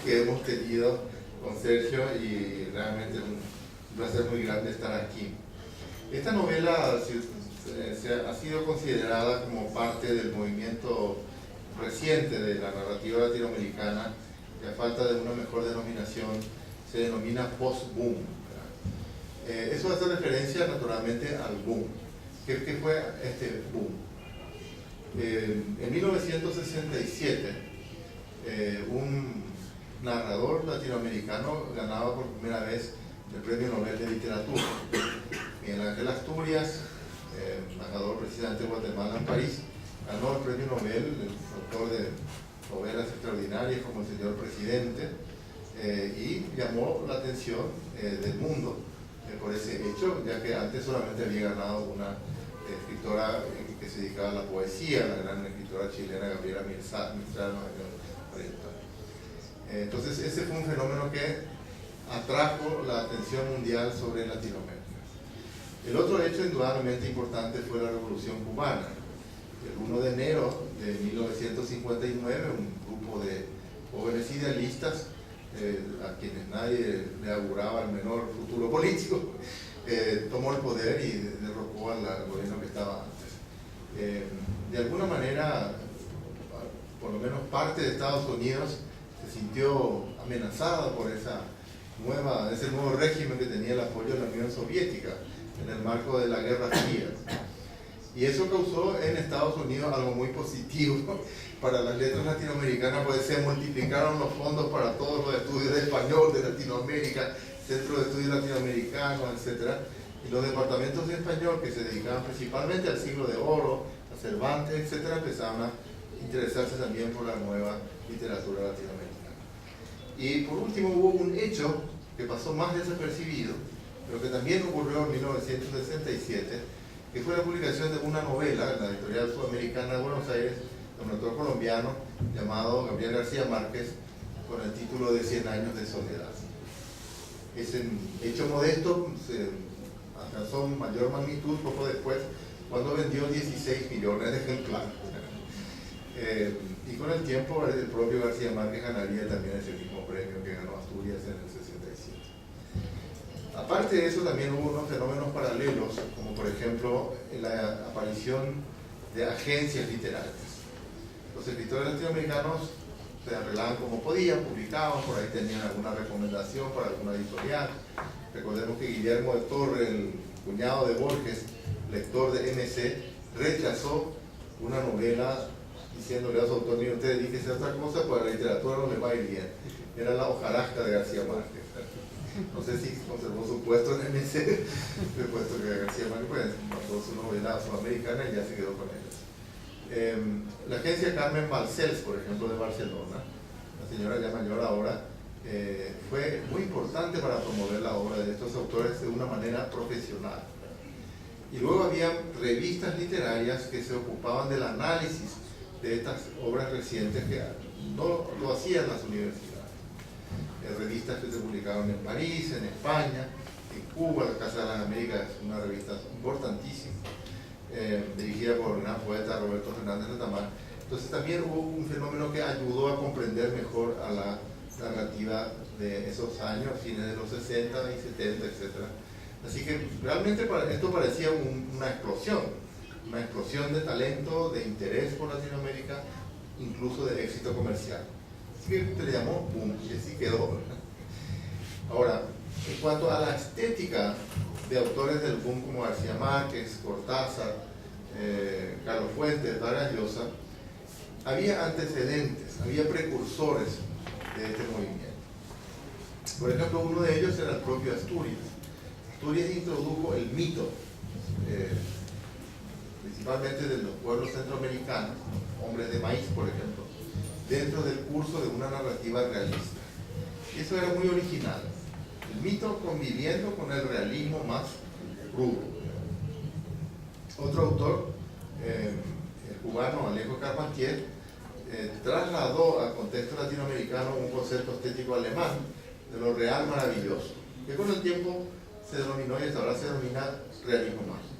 que hemos tenido con Sergio, y realmente es un placer muy grande estar aquí. Esta novela ha sido considerada como parte del movimiento reciente de la narrativa latinoamericana, que a falta de una mejor denominación se denomina post-boom. Eso hace referencia naturalmente al boom. ¿Qué fue este boom? En 1967, un narrador latinoamericano ganaba por primera vez el Premio Nobel de Literatura. Miguel Ángel Asturias, embajador presidente de Guatemala en París, ganó el Premio Nobel, el autor de novelas extraordinarias como El Señor Presidente, y llamó la atención del mundo por ese hecho, ya que antes solamente había ganado una escritora que se dedicaba a la poesía, la gran escritora chilena Gabriela Mistral en los años 40. Entonces ese fue un fenómeno que atrajo la atención mundial sobre Latinoamérica. El otro hecho indudablemente importante fue la Revolución Cubana. El 1 de enero de 1959, un grupo de jóvenes idealistas, a quienes nadie le auguraba el menor futuro político, tomó el poder y derrocó al gobierno que estaba antes. De alguna manera, por lo menos parte de Estados Unidos se sintió amenazada por ese nuevo régimen que tenía el apoyo de la Unión Soviética en el marco de la Guerra Fría. Y eso causó en Estados Unidos algo muy positivo para las letras latinoamericanas, pues se multiplicaron los fondos para todos los estudios de español de Latinoamérica, centros de estudios latinoamericanos, etc. Y los departamentos de español, que se dedicaban principalmente al siglo de oro, a Cervantes, etc., empezaron a interesarse también por la nueva literatura latinoamericana. Y por último hubo un hecho que pasó más desapercibido, pero que también ocurrió en 1967, que fue la publicación de una novela en la editorial sudamericana de Buenos Aires, de un autor colombiano llamado Gabriel García Márquez, con el título de 100 años de soledad. Ese hecho modesto se alcanzó mayor magnitud poco después, cuando vendió 16 millones de ejemplares. Y con el tiempo el propio García Márquez ganaría también ese mismo premio que ganó Asturias en el 67. Aparte de eso, también hubo unos fenómenos paralelos, como por ejemplo la aparición de agencias literarias. Los escritores latinoamericanos se arreglaban como podían, publicaban, por ahí tenían alguna recomendación para alguna editorial. Recordemos que Guillermo de Torre, el cuñado de Borges, lector de MC, rechazó una novela diciéndole a su autor: mire, usted dedíquese a otra cosa, pues a la literatura no le va a ir bien. Era La hojarasca de García Márquez. No sé si conservó su puesto en MC, puesto que García Márquez pues, pasó su novela sudamericana y ya se quedó con ellos. La agencia Carmen Balcells, por ejemplo, de Barcelona, la señora ya mayor ahora, fue muy importante para promover la obra de estos autores de una manera profesional. Y luego había revistas literarias que se ocupaban del análisis de estas obras recientes que no lo hacían las universidades. Revistas que se publicaban en París, en España, en Cuba. La Casa de las Américas es una revista importantísima, dirigida por el gran poeta Roberto Fernández Retamar. Entonces también hubo un fenómeno que ayudó a comprender mejor a la narrativa de esos años, fines de los 60 y 70, etc. Así que realmente esto parecía una explosión de talento, de interés por Latinoamérica, incluso de éxito comercial. Así que se le llamó boom, y así quedó. Ahora, en cuanto a la estética de autores del boom como García Márquez, Cortázar, Carlos Fuentes, Vargas Llosa, había antecedentes, había precursores de este movimiento. Por ejemplo, uno de ellos era el propio Asturias. Asturias introdujo el mito, principalmente de los pueblos centroamericanos, hombres de maíz, por ejemplo, dentro del curso de una narrativa realista. Y eso era muy original. El mito conviviendo con el realismo más crudo. Otro autor, el cubano Alejo Carpentier, trasladó al contexto latinoamericano un concepto estético alemán de lo real maravilloso, que con el tiempo se denominó y hasta ahora se denomina realismo mágico.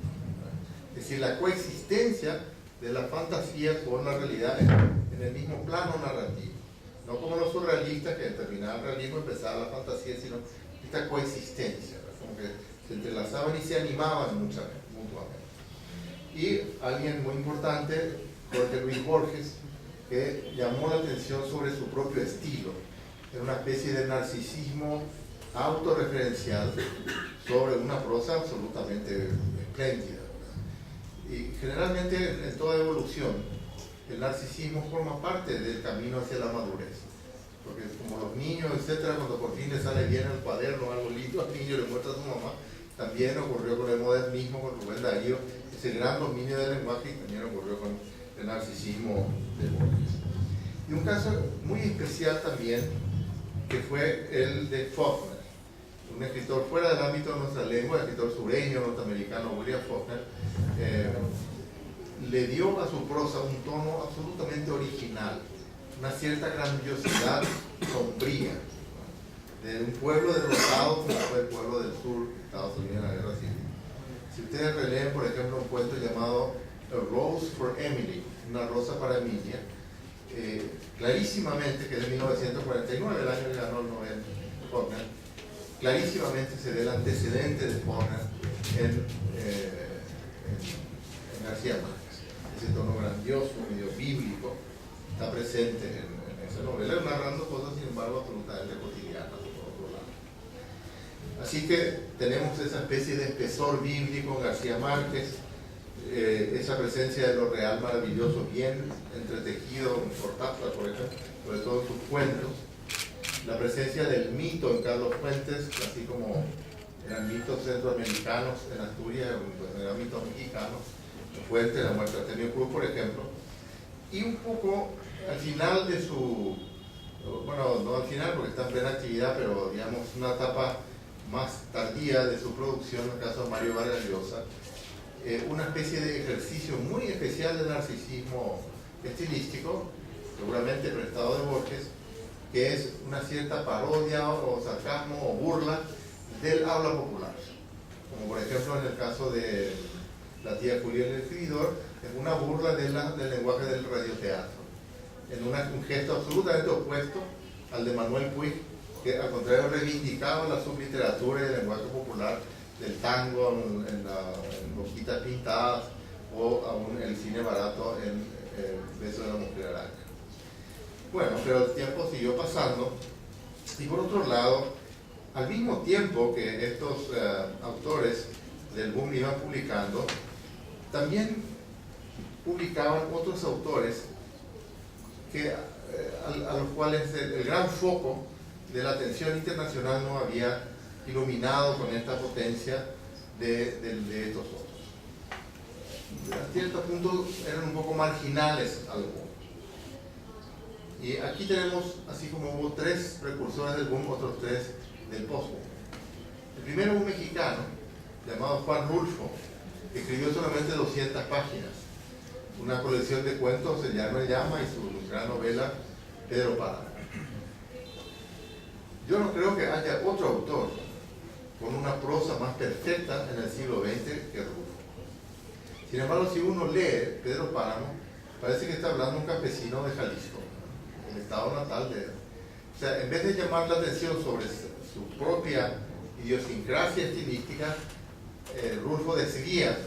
Es decir, la coexistencia de la fantasía con la realidad en el mismo plano narrativo. No como los surrealistas, que terminaba el realismo y empezaba la fantasía, sino esta coexistencia, ¿verdad? Como que se entrelazaban y se animaban mutuamente. Y alguien muy importante, Jorge Luis Borges, que llamó la atención sobre su propio estilo. Era una especie de narcisismo autorreferencial sobre una prosa absolutamente espléndida. Y generalmente en toda evolución el narcisismo forma parte del camino hacia la madurez, porque como los niños, etcétera, cuando por fin le sale bien el cuaderno, algo lindo al niño le muestra a su mamá, también ocurrió con el modernismo, con Rubén Darío, ese gran dominio del lenguaje, y también ocurrió con el narcisismo de Borges. Y un caso muy especial también, que fue el de Faulkner, un escritor fuera del ámbito de nuestra lengua, el escritor sureño norteamericano William Faulkner, le dio a su prosa un tono absolutamente original, una cierta grandiosidad sombría, de un pueblo derrotado como fue el pueblo del sur de Estados Unidos en la Guerra Civil. Si ustedes releen, por ejemplo, un cuento llamado A Rose for Emily, una rosa para Emilia, clarísimamente, que es de 1949, el año que ganó el Nobel Faulkner, clarísimamente se ve el antecedente de Faulkner en García Márquez. Ese tono grandioso, medio bíblico, está presente en esa novela, narrando cosas, sin embargo, absolutamente cotidianas por otro lado. Así que tenemos esa especie de espesor bíblico en García Márquez, esa presencia de lo real maravilloso, bien entretejido en Cortázar, por ejemplo, sobre todo en sus cuentos, la presencia del mito en Carlos Fuentes, así como eran mitos centroamericanos en Asturias, pues eran mitos mexicanos, Fuentes, la muerte de Artemio Cruz, por ejemplo, y un poco al final de su, bueno, no al final porque está en plena actividad, pero digamos una etapa más tardía de su producción, en el caso de Mario Vargas Llosa, una especie de ejercicio muy especial de narcisismo estilístico, seguramente prestado de Borges, que es una cierta parodia o sarcasmo o burla del habla popular. Como por ejemplo en el caso de La tía Julia el escribidor, es una burla del lenguaje del radioteatro, en un gesto absolutamente opuesto al de Manuel Puig, que al contrario reivindicaba la subliteratura y el lenguaje popular del tango en Boquitas Pintadas, o aún el cine barato en Beso de la Mujer Araña. Bueno, pero el tiempo siguió pasando, y por otro lado, al mismo tiempo que estos autores del boom iban publicando, también publicaban otros autores que, a los cuales el gran foco de la atención internacional no había iluminado con esta potencia de estos otros. A cierto punto eran un poco marginales algunos. Y aquí tenemos, así como hubo 3 precursores del boom, otros 3 del post-boom. El primero, un mexicano llamado Juan Rulfo, que escribió solamente 200 páginas, una colección de cuentos, El Llano en Llama, y su gran novela Pedro Páramo. Yo no creo que haya otro autor con una prosa más perfecta en el siglo XX que Rulfo. Sin embargo, si uno lee Pedro Páramo, parece que está hablando un campesino de Jalisco, el estado natal de él. O sea, en vez de llamar la atención sobre su propia idiosincrasia estilística, Rulfo desvía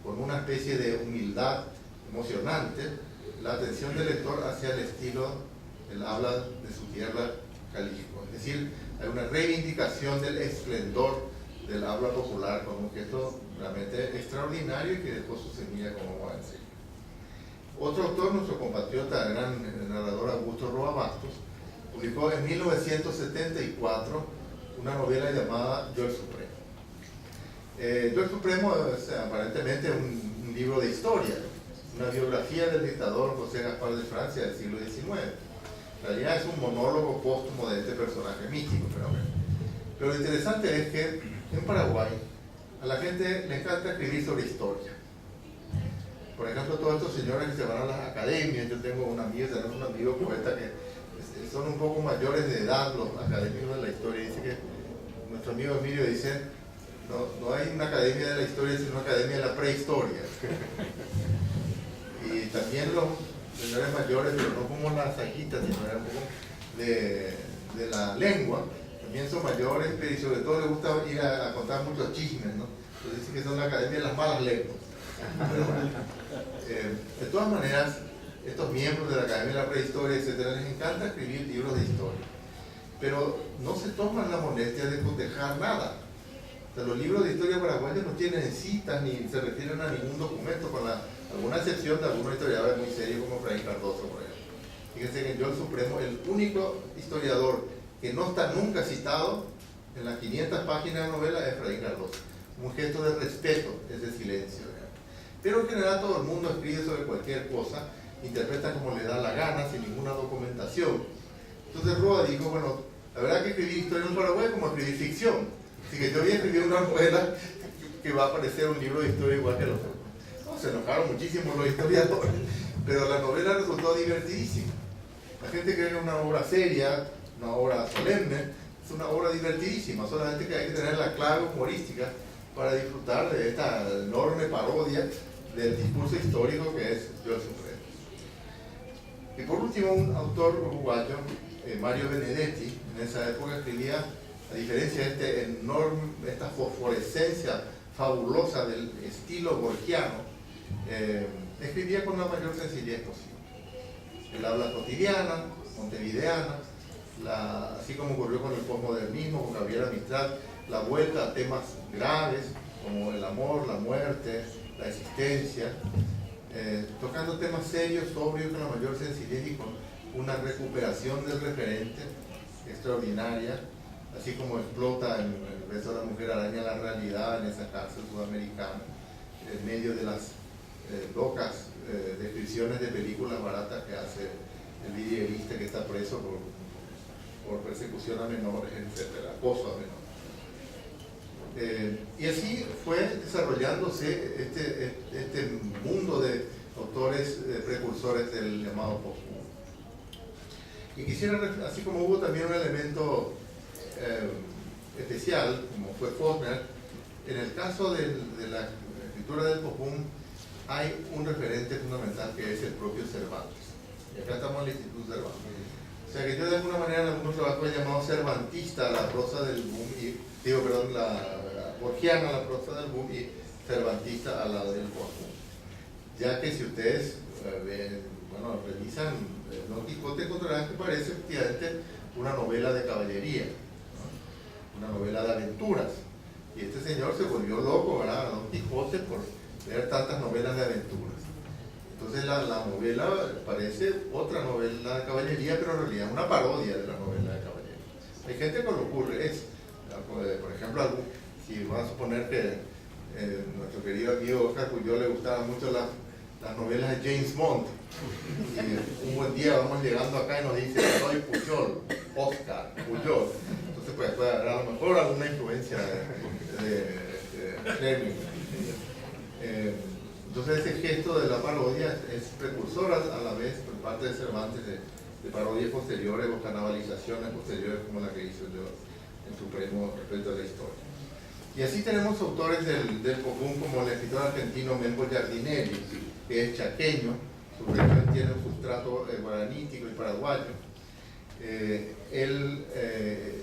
con una especie de humildad emocionante la atención del lector hacia el estilo del habla de su tierra, Jalisco. Es decir, hay una reivindicación del esplendor del habla popular con un gesto realmente extraordinario y que dejó su semilla, como vamos a decir. Otro autor, nuestro compatriota, el gran narrador Augusto Roa Bastos, publicó en 1974 una novela llamada Yo el Supremo. Yo el Supremo es aparentemente un libro de historia, una biografía del dictador José Gaspar de Francia del siglo XIX. En realidad es un monólogo póstumo de este personaje místico, pero lo interesante es que en Paraguay a la gente le encanta escribir sobre historia. Por ejemplo, todos estos señores que se van a las academias, tenemos un amigo poeta que son un poco mayores de edad, los académicos de la historia. Dice que nuestro amigo Emilio dice, no hay una academia de la historia, sino una academia de la prehistoria. Y también los señores mayores, pero no como las sajitas, sino un poco de la lengua, también son mayores, pero y sobre todo les gusta ir a contar muchos chismes, ¿no? Entonces dicen que son la academia de las malas lenguas. Pero, de todas maneras, estos miembros de la Academia de la Prehistoria, etcétera, les encanta escribir libros de historia, pero no se toman la molestia de cotejar nada. O sea, los libros de historia paraguayos no tienen citas ni se refieren a ningún documento, con alguna excepción de algunos historiadores muy serios como Efraín Cardoso, por ejemplo. Fíjense que Yo el Supremo, el único historiador que no está nunca citado en las 500 páginas de novela es Efraín Cardoso. Un gesto de respeto, ese silencio. Pero en general todo el mundo escribe sobre cualquier cosa, interpreta como le da la gana, sin ninguna documentación. Entonces Roa dijo, bueno, la verdad que escribir historia en Paraguay es como escribir ficción. Así que yo voy a escribir una novela que va a parecer un libro de historia igual que los otros. No, se enojaron muchísimo los historiadores, pero la novela resultó divertidísima. La gente cree que es una obra seria, una obra solemne, es una obra divertidísima, solamente que hay que tener la clave humorística para disfrutar de esta enorme parodia del discurso histórico que es Yo el Supremo. Y por último, un autor uruguayo, Mario Benedetti, en esa época escribía, a diferencia de esta fosforescencia fabulosa del estilo borgiano, escribía con la mayor sencillez posible. El habla cotidiana, montevideana, así como ocurrió con el posmodernismo, con Gabriela Mistral, la vuelta a temas graves como el amor, la muerte, la existencia, tocando temas serios, sobrios, con la mayor sencillez y con una recuperación del referente extraordinaria, así como explota en El Beso de la Mujer Araña la realidad en esa cárcel sudamericana, en medio de las locas descripciones de películas baratas que hace el videísta que está preso por persecución a menores, etcétera, acoso a menores. Y así fue desarrollándose este mundo de autores precursores del llamado post-boom. Y quisiera, así como hubo también un elemento especial, como fue Faulkner. En el caso de la escritura del Popún, hay un referente fundamental que es el propio Cervantes. Y acá estamos en el Instituto Cervantes. O sea que yo de alguna manera en algunos trabajos he llamado cervantista la prosa del boom, la borgiana la prosa del boom y cervantista a la del Popún. Ya que si ustedes revisan Don Quijote, encontrarán que parece efectivamente una novela de caballería, ¿no? Una novela de aventuras. Y este señor se volvió loco, ¿verdad?, a Don Quijote por leer tantas novelas de aventuras. Entonces la novela parece otra novela de caballería, pero en realidad es una parodia de la novela de caballería. Hay gente que lo ocurre eso. Por ejemplo, si vamos a suponer que nuestro querido amigo Oscar Pujol le gustaban mucho las novelas de James Bond, y un buen día vamos llegando acá y nos dice: soy Pujol, Oscar Pujol. Entonces pues puede haber a lo mejor alguna influencia de Fleming. Entonces ese gesto de la parodia es precursor a la vez por parte de Cervantes de parodias posteriores o canibalizaciones posteriores como la que hizo el Supremo respecto a la historia. Y así tenemos autores del Popún como el escritor argentino Membo Giardinelli, que es chaqueño, su región tiene un sustrato guaranítico y paraguayo. Él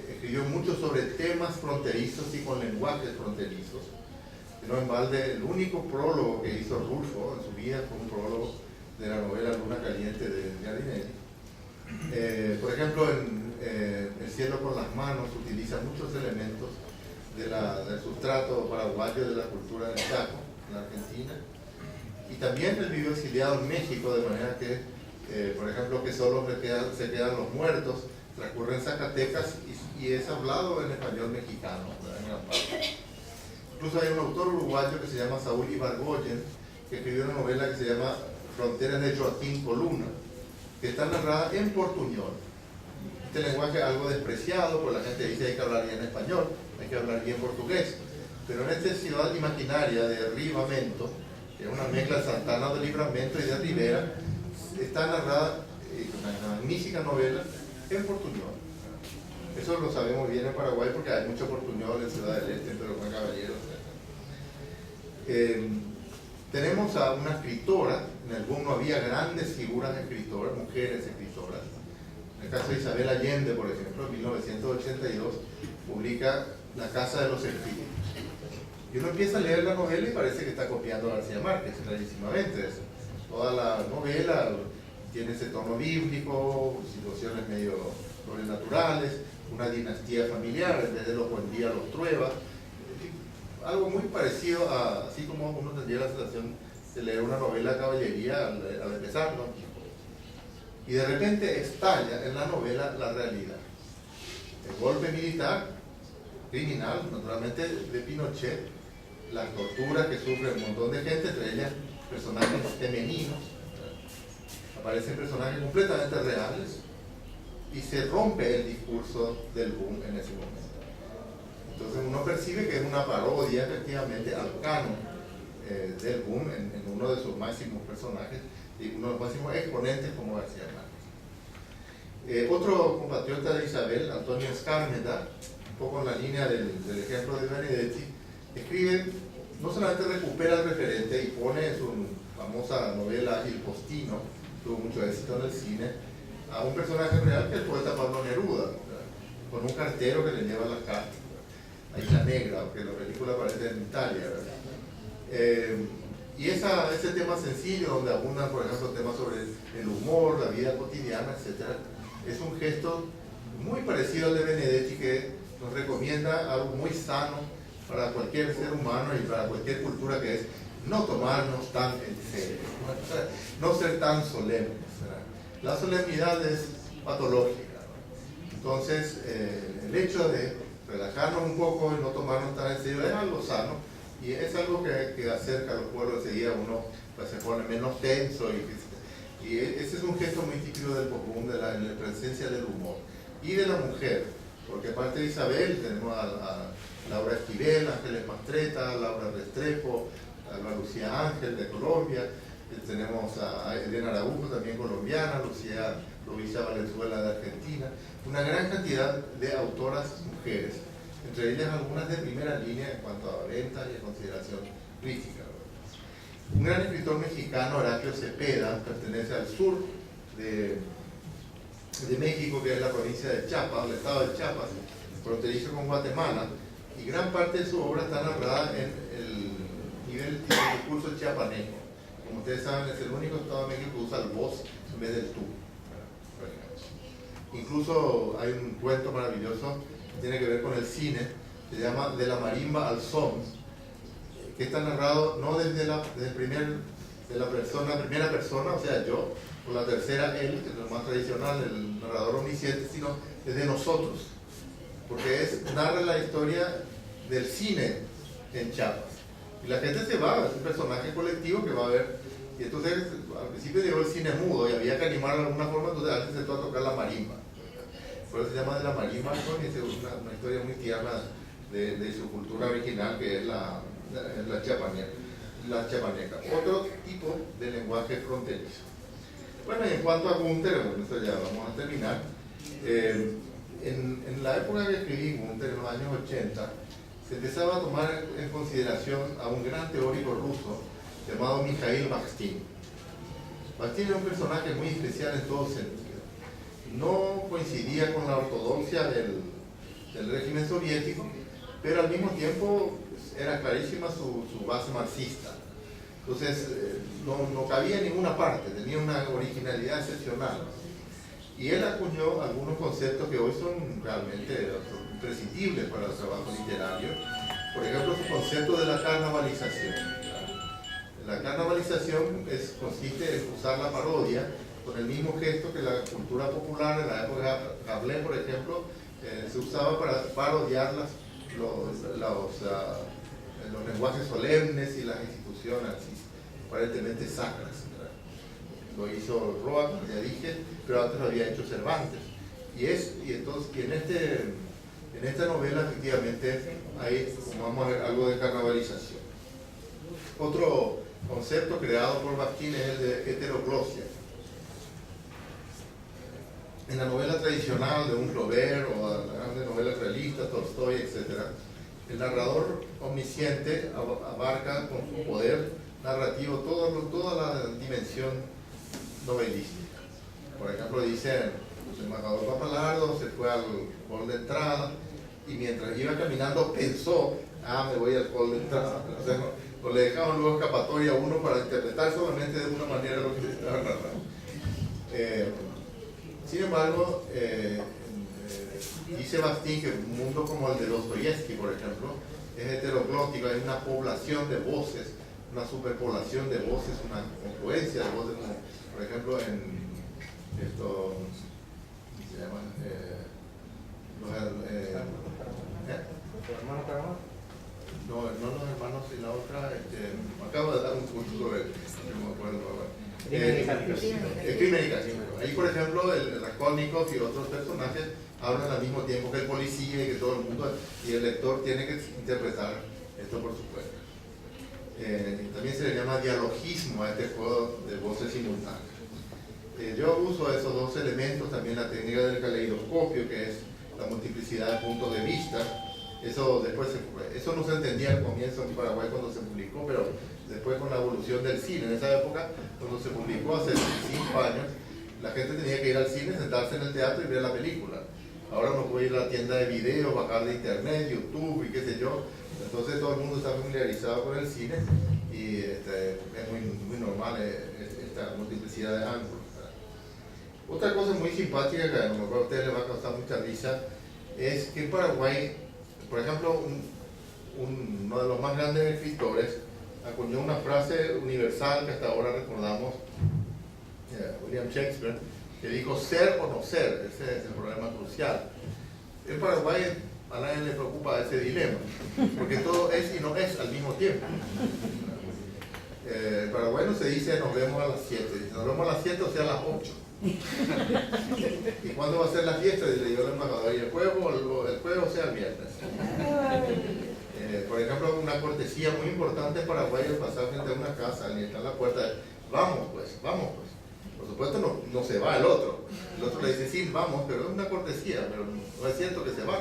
escribió mucho sobre temas fronterizos y con lenguajes fronterizos. No en balde, el único prólogo que hizo Rulfo en su vida fue un prólogo de la novela Luna Caliente de Giardinelli. Por ejemplo, en El cielo con las manos utiliza muchos elementos del sustrato paraguayo de la cultura del Chaco, en la Argentina. Y también él vivió exiliado en México, de manera que, por ejemplo, que solo se quedan los muertos, transcurre en Zacatecas y es hablado en español mexicano, en gran parte. Incluso hay un autor uruguayo que se llama Saúl Ibargoyen, que escribió una novela que se llama Fronteras de Joaquín Coluna, que está narrada en portuñol. Este lenguaje es algo despreciado, porque la gente dice hay que hablar bien español, hay que hablar bien portugués. Pero en esta ciudad imaginaria de Ribamento, que es una mezcla de Santana de Livramento y de Rivera, está narrada una magnífica novela en portuñol. Eso lo sabemos bien en Paraguay porque hay mucho portuñol en Ciudad del Este, pero con caballeros. Tenemos a una escritora, en el boom no había grandes figuras escritoras, mujeres escritoras. En el caso de Isabel Allende, por ejemplo, en 1982, publica La Casa de los Espíritus. Y uno empieza a leer la novela y parece que está copiando a García Márquez, clarísimamente. Toda la novela tiene ese tono bíblico, situaciones medio sobrenaturales, una dinastía familiar, en vez de los Buendía, los Trueba. Algo muy parecido a, así como uno tendría la sensación de leer una novela de caballería al empezar, ¿no? Y de repente estalla en la novela la realidad. El golpe militar, criminal, naturalmente, de Pinochet, las torturas que sufre un montón de gente, entre ellas personajes femeninos, aparecen personajes completamente reales, y se rompe el discurso del boom en ese momento. Entonces uno percibe que es una parodia efectivamente al canon del boom en uno de sus máximos personajes y uno de los máximos exponentes como García Márquez. Otro compatriota de Isabel, Antonio Escármeta, un poco en la línea del ejemplo de Benedetti, escribe, no solamente recupera el referente y pone en su famosa novela Il Postino, tuvo mucho éxito en el cine, a un personaje real que es el poeta Pablo Neruda, ¿verdad?, con un cartero que le lleva las cartas, a Isla Negra, aunque la película aparece en Italia, ¿verdad? Y ese tema sencillo, donde abundan, por ejemplo, temas sobre el humor, la vida cotidiana, etc., es un gesto muy parecido al de Benedetti, que nos recomienda algo muy sano para cualquier ser humano y para cualquier cultura, que es no tomarnos tan en serio, no ser tan solemnes, ¿verdad? La solemnidad es patológica, ¿no? Entonces, el hecho de relajarnos un poco y no tomarnos tan en serio es algo sano, y es algo que acerca a los pueblos. Enseguida uno pues, se pone menos tenso, y ese es un gesto muy típico del popún, de la presencia del humor y de la mujer, porque aparte de Isabel tenemos a Laura Esquivel, Ángeles Mastreta, Laura Restrepo, a Lucía Ángel de Colombia, tenemos a Elena Araujo, también colombiana, Luisa Valenzuela de Argentina, una gran cantidad de autoras mujeres entre ellas algunas de primera línea en cuanto a ventas y a consideración crítica. Un gran escritor mexicano, Horacio Cepeda, pertenece al sur de México, que es la provincia de Chiapas, el estado de Chiapas, fronterizo con Guatemala, y gran parte de su obra está narrada en el nivel de discurso chiapaneco. Como ustedes saben, es el único estado de México que usa el vos en vez del tú. Incluso hay un cuento maravilloso que tiene que ver con el cine, se llama De la marimba al son, que está narrado no desde la primera persona, o sea, yo, o la tercera, él, que es lo más tradicional, el narrador omnisciente, sino desde nosotros, porque narra la historia del cine en Chiapas. Y la gente se va, es un personaje colectivo que va a ver. Y entonces, al principio llegó el cine mudo y había que animarlo de alguna forma, entonces alguien se empezó a tocar la marimba. Por eso se llama De la marimba, y es una historia muy tierna de su cultura original, que es la chiapaneca. Otro tipo de lenguaje fronterizo. Bueno, y en cuanto a Gunther, con esto ya vamos a terminar. En la época que escribí Gunther, en los años 80, se empezaba a tomar en consideración a un gran teórico ruso llamado Mikhail Bakhtin. Bakhtin era un personaje muy especial en todo sentido. No coincidía con la ortodoxia del régimen soviético, pero al mismo tiempo era clarísima su base marxista. Entonces no cabía en ninguna parte, tenía una originalidad excepcional. Y él acuñó algunos conceptos que hoy son realmente imprescindibles para el trabajo literario. Por ejemplo, su concepto de la carnavalización. La carnavalización consiste en usar la parodia con el mismo gesto que la cultura popular en la época de Rabelais, por ejemplo, se usaba para parodiar los lenguajes solemnes y las instituciones aparentemente sacras. Lo hizo Roa, como ya dije, pero antes lo había hecho Cervantes. Y en esta novela efectivamente hay, como vamos a ver, algo de carnavalización. Otro concepto creado por Bakhtin es el de heteroglosia. En la novela tradicional de un Flaubert o la grande novela realista, Tolstoy, etc., el narrador omnisciente abarca con su poder narrativo toda la dimensión novelística. Por ejemplo, dice, el embajador Papalardo se fue al hall de entrada y mientras iba caminando pensó, me voy al hall de entrada. O sea, no le dejaban luego escapatoria a uno para interpretar solamente de una manera lo que se estaba narrando. Sin embargo, dice Bakhtin que un mundo como el de Dostoyevsky, por ejemplo, es heteroglótico, hay una población de voces, una superpoblación de voces, una confluencia de voces, como por ejemplo en esto, ¿cómo se llama? ¿Los hermanos Karamazov? No los hermanos y la otra, acabo de dar un curso sobre no me acuerdo ahora. El crimen y castigo. Ahí, por ejemplo, el Raskolnikov y otros personajes hablan al mismo tiempo que el policía y que todo el mundo, y el lector tiene que interpretar esto por su cuenta. También se le llama dialogismo a este juego de voces simultáneas. Yo uso esos dos elementos, también la técnica del caleidoscopio, que es la multiplicidad de puntos de vista. Eso no se entendía al comienzo en Paraguay cuando se publicó, pero después con la evolución del cine, en esa época, cuando se publicó hace 5 años, la gente tenía que ir al cine, sentarse en el teatro y ver la película. Ahora uno puede ir a la tienda de video, bajar de internet, YouTube y qué sé yo. Entonces todo el mundo está familiarizado con el cine y es muy normal esta multiplicidad de ángulos. Otra cosa muy simpática que a lo mejor a ustedes les va a causar mucha risa es que en Paraguay, por ejemplo, uno de los más grandes escritores acuñó una frase universal que hasta ahora recordamos, William Shakespeare, que dijo ser o no ser. Ese es el problema crucial. En Paraguay a nadie le preocupa ese dilema, porque todo es y no es al mismo tiempo. En Paraguay no se dice nos vemos a las 7, dice nos vemos a las 7 o sea a las 8. ¿Y cuándo va a ser la fiesta? Dice yo el embajador, y el juego sea el viernes. Por ejemplo, una cortesía muy importante en Paraguay es pasar frente a una casa, alguien está en la puerta, vamos pues. Por supuesto no se va el otro le dice sí, vamos, pero es una cortesía, pero no es cierto que se van.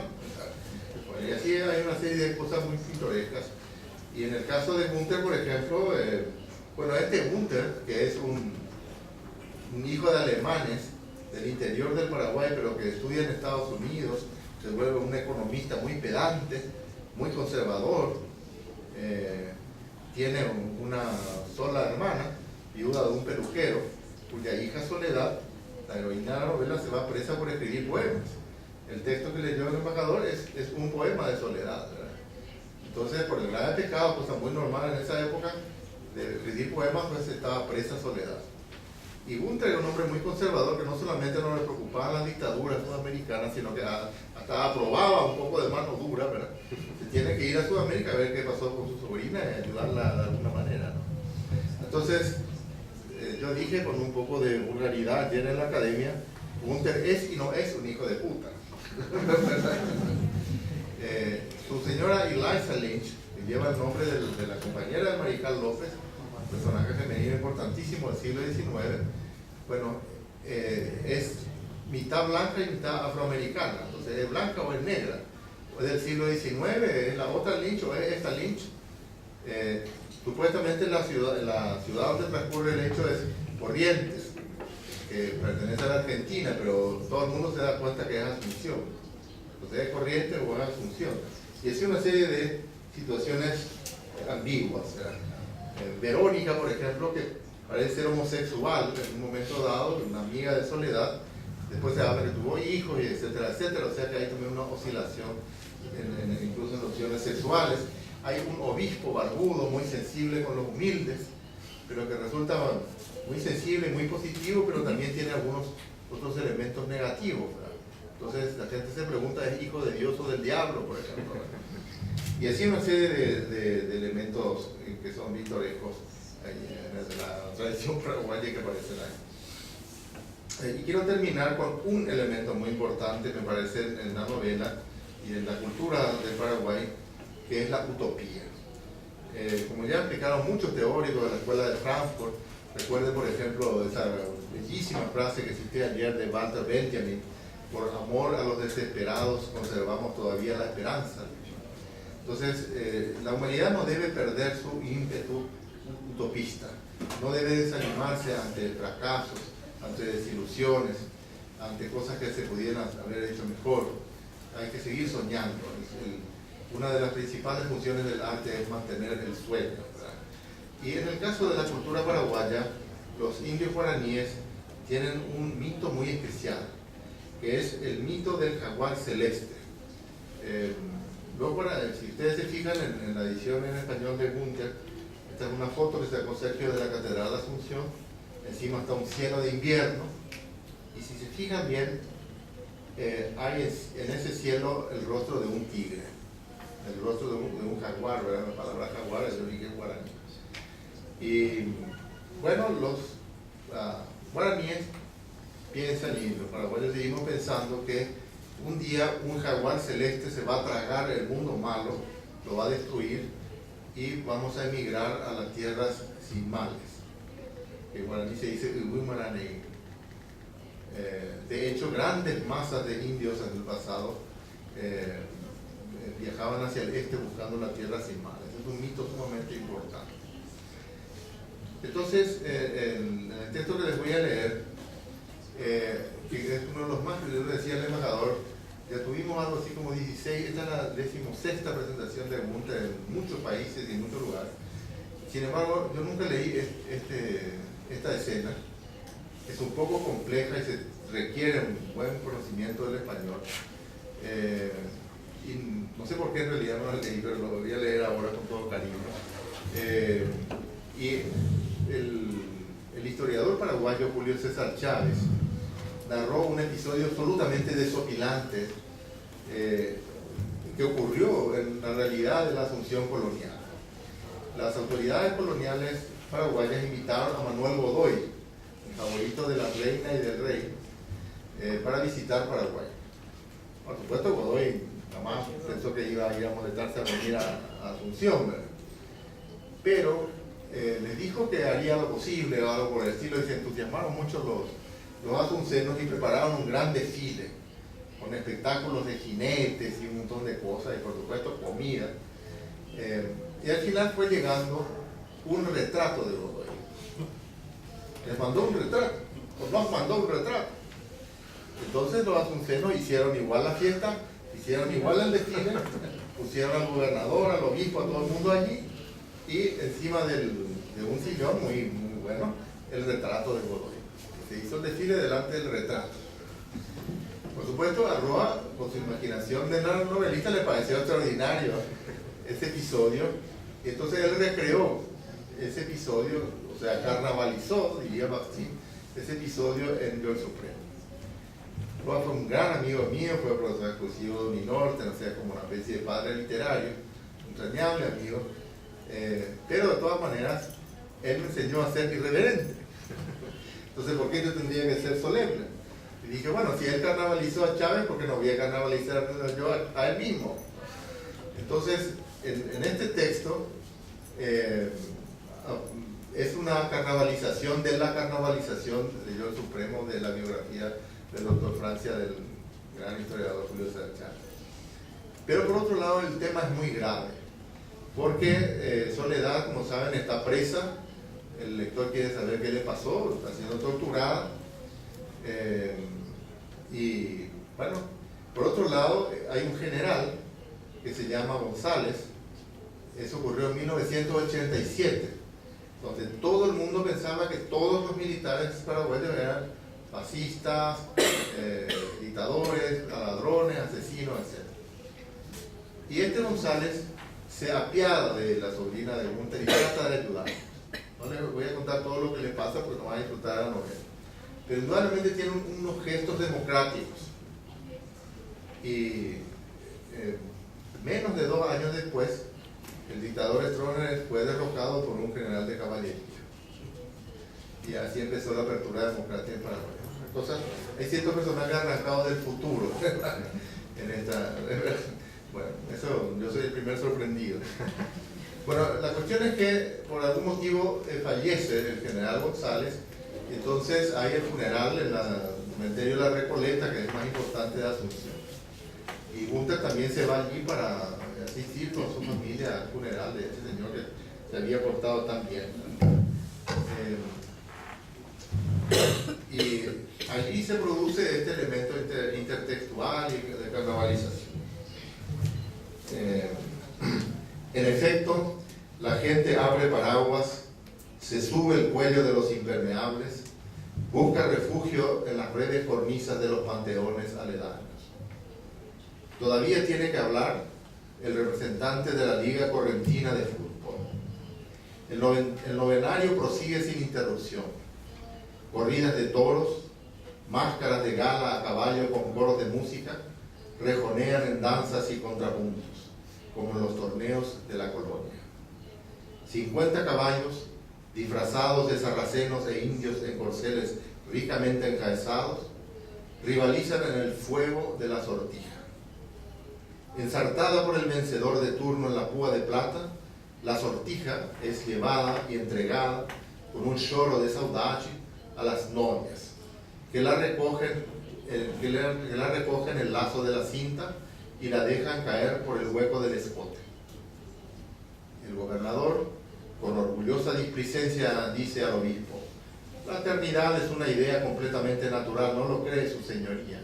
Bueno, y así hay una serie de cosas muy pintorescas. Y en el caso de Gunther, por ejemplo, bueno, este Gunther, que es un hijo de alemanes del interior del Paraguay, pero que estudia en Estados Unidos, se vuelve un economista muy pedante, muy conservador, tiene una sola hermana, viuda de un peluquero, cuya hija Soledad, la heroína de la novela, se va presa por escribir poemas. El texto que leyó el embajador es un poema de Soledad, ¿verdad? Entonces, por el grave pecado, cosa muy normal en esa época, de escribir poemas, pues estaba presa Soledad. Y Gunther era un hombre muy conservador que no solamente no le preocupaban las dictaduras sudamericanas, sino que hasta aprobaba un poco de mano dura, ¿verdad? Se tiene que ir a Sudamérica a ver qué pasó con su sobrina y ayudarla de alguna manera, ¿no? Entonces, yo dije con un poco de vulgaridad ayer en la academia, Gunther es y no es un hijo de puta. Su señora Eliza Lynch, que lleva el nombre de la compañera de Mariscal López, personaje femenino importantísimo del siglo XIX, bueno, es mitad blanca y mitad afroamericana, entonces es blanca o es negra, o es del siglo XIX, es la otra Lynch o es esta Lynch. Supuestamente la ciudad donde transcurre el hecho es Corrientes, que pertenece a la Argentina, pero todo el mundo se da cuenta que es Asunción. Entonces es Corrientes o es Asunción. Y es una serie de situaciones ambiguas. Verónica, por ejemplo, que parece ser homosexual en un momento dado, una amiga de Soledad, después se habla que tuvo hijos, y etcétera, etcétera. O sea que hay también una oscilación, incluso en opciones sexuales. Hay un obispo barbudo, muy sensible con los humildes, pero que resulta muy sensible y muy positivo, pero también tiene algunos otros elementos negativos, ¿verdad? Entonces la gente se pregunta, ¿es hijo de Dios o del diablo, por ejemplo? Y así una serie de elementos que son pintorescos en la tradición paraguaya que aparecen ahí. Y quiero terminar con un elemento muy importante, me parece, en la novela y en la cultura del Paraguay, que es la utopía. Como ya explicaron muchos teóricos de la escuela de Frankfurt, recuerden por ejemplo esa bellísima frase que cité ayer de Walter Benjamin: por amor a los desesperados conservamos todavía la esperanza. Entonces, la humanidad no debe perder su ímpetu utopista, no debe desanimarse ante fracasos, ante desilusiones, ante cosas que se pudieran haber hecho mejor. Hay que seguir soñando. Una de las principales funciones del arte es mantener el sueño, ¿verdad? Y en el caso de la cultura paraguaya, los indios guaraníes tienen un mito muy especial, que es el mito del jaguar celeste. Luego, si ustedes se fijan en la edición en español de Gunther, esta es una foto que sacó Sergio de la Catedral de Asunción. Encima está un cielo de invierno, y si se fijan bien, hay en ese cielo el rostro de un tigre, el rostro de un jaguar, ¿verdad? La palabra jaguar es de origen guaraní. Y bueno, los guaraníes piensan, y los paraguayos seguimos pensando, que un día un jaguar celeste se va a tragar el mundo malo, lo va a destruir, y vamos a emigrar a las tierras sin males. En guaraní se dice Ugumaranei. De hecho, grandes masas de indios en el pasado viajaban hacia el este buscando una tierra sin males. Es un mito sumamente importante. Entonces, en el texto que les voy a leer, que es uno de los más, yo le decía al embajador, ya tuvimos algo así como 16, esta es la 16ª presentación de Gunther en muchos países y en muchos lugares. Sin embargo, yo nunca leí esta escena. Es un poco compleja y se requiere un buen conocimiento del español. Y no sé por qué en realidad no la leí, pero lo voy a leer ahora con todo cariño. Y el historiador paraguayo Julio César Chávez narró un episodio absolutamente desopilante que ocurrió en la realidad de la Asunción colonial. Las autoridades coloniales paraguayas invitaron a Manuel Godoy, el favorito de la reina y del rey, para visitar Paraguay. Por supuesto, Godoy jamás pensó que iba a ir a molestarse a venir a Asunción, ¿verdad? Pero les dijo que haría lo posible o algo por el estilo, y se entusiasmaron mucho los asuncenos y prepararon un gran desfile con espectáculos de jinetes y un montón de cosas, y por supuesto comida. Y al final fue llegando un retrato de Godoy. Les mandó un retrato, o nos mandó un retrato. Entonces los asuncenos hicieron igual la fiesta, hicieron igual el desfile, pusieron al gobernador, al obispo, a todo el mundo allí, y encima de un sillón muy bueno, el retrato de Godoy. Se hizo el desfile delante del retrato. Por supuesto, a Roa, con su imaginación de novelista, le pareció extraordinario ese episodio, y entonces él recreó ese episodio, o sea, carnavalizó, diría Bakhtin, ese episodio en Yo el Supremo. Roa fue un gran amigo mío, fue profesor exclusivo de mi norte, o sea, como una especie de padre literario, un entrañable amigo, pero de todas maneras, él me enseñó a ser irreverente. Entonces, ¿por qué yo tendría que ser solemne? Y dije, bueno, si él carnavalizó a Chávez, ¿por qué no voy a carnavalizar yo a él mismo? Entonces, en este texto, es una carnavalización de la carnavalización de Yo el Supremo, de la biografía del doctor Francia, del gran historiador Julio César Chávez. Pero por otro lado, el tema es muy grave, porque Soledad, como saben, está presa. El lector quiere saber qué le pasó, está siendo torturada. Y bueno, por otro lado, hay un general que se llama González. Eso ocurrió en 1987, donde todo el mundo pensaba que todos los militares paraguayos eran fascistas, dictadores, ladrones, asesinos, etc. Y este González se apiada de la sobrina de Gunter y trata de ayudar. No les voy a contar todo lo que le pasa porque no van a disfrutar de la novela. Pero indudablemente tiene unos gestos democráticos. Y menos de 2 años después, el dictador Stroessner fue derrocado por un general de caballería. Y así empezó la apertura democrática en Paraguay. Entonces, hay ciertos personajes arrancados del futuro en esta... Bueno, eso, yo soy el primer sorprendido. Bueno, la cuestión es que por algún motivo fallece el general González, y entonces hay el funeral en el cementerio de la Recoleta, que es más importante de Asunción. Y Gunter también se va allí para asistir con su familia al funeral de este señor que se había portado tan bien. Y allí se produce este elemento intertextual y de carnavalización. En efecto, la gente abre paraguas, se sube el cuello de los impermeables, busca refugio en las breves cornisas de los panteones aledaños. Todavía tiene que hablar el representante de la Liga Correntina de Fútbol. El novenario prosigue sin interrupción. Corridas de toros, máscaras de gala a caballo con coros de música, rejonean en danzas y contrapuntos, como en los torneos de la colonia. 50 caballos, disfrazados de sarracenos e indios en corceles ricamente enjaezados, rivalizan en el fuego de la sortija. Ensartada por el vencedor de turno en la púa de plata, la sortija es llevada y entregada con un choro de saudade a las novias, que la recogen el lazo de la cinta y la dejan caer por el hueco del escote. El gobernador, con orgullosa displicencia, dice al obispo: la eternidad es una idea completamente natural, ¿no lo cree su señoría?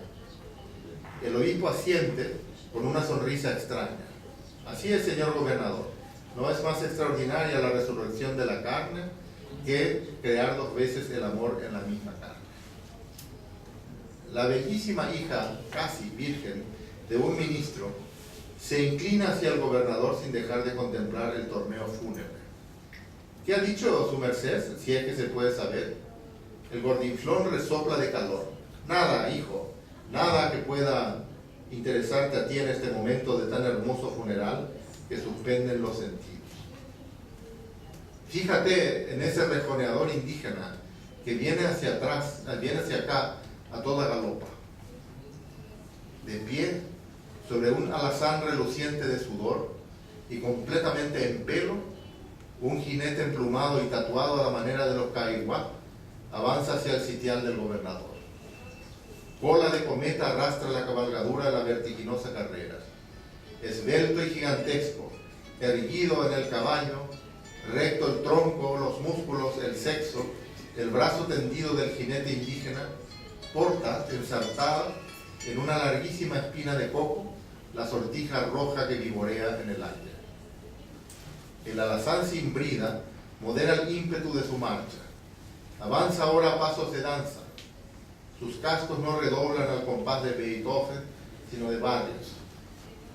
El obispo asiente con una sonrisa extraña. Así es, señor gobernador, no es más extraordinaria la resurrección de la carne que crear 2 veces el amor en la misma carne. La bellísima hija, casi virgen, de un ministro se inclina hacia el gobernador sin dejar de contemplar el torneo fúnebre. ¿Qué ha dicho su merced, si es que se puede saber? El gordinflón resopla de calor. Nada, hijo, nada que pueda interesarte a ti en este momento de tan hermoso funeral que suspenden los sentidos. Fíjate en ese rejoneador indígena que viene hacia atrás, viene hacia acá a toda galopa, de pie sobre un alazán reluciente de sudor y completamente en pelo, un jinete emplumado y tatuado a la manera de los caiguá avanza hacia el sitial del gobernador. Cola de cometa arrastra la cabalgadura de la vertiginosa carrera. Esbelto y gigantesco, erguido en el caballo, recto el tronco, los músculos, el sexo, el brazo tendido del jinete indígena, porta ensartada en una larguísima espina de coco la sortija roja que vivorea en el aire. El alazán sin brida modera el ímpetu de su marcha. Avanza ahora a pasos de danza. Sus cascos no redoblan al compás de Beethoven, sino de Barrios.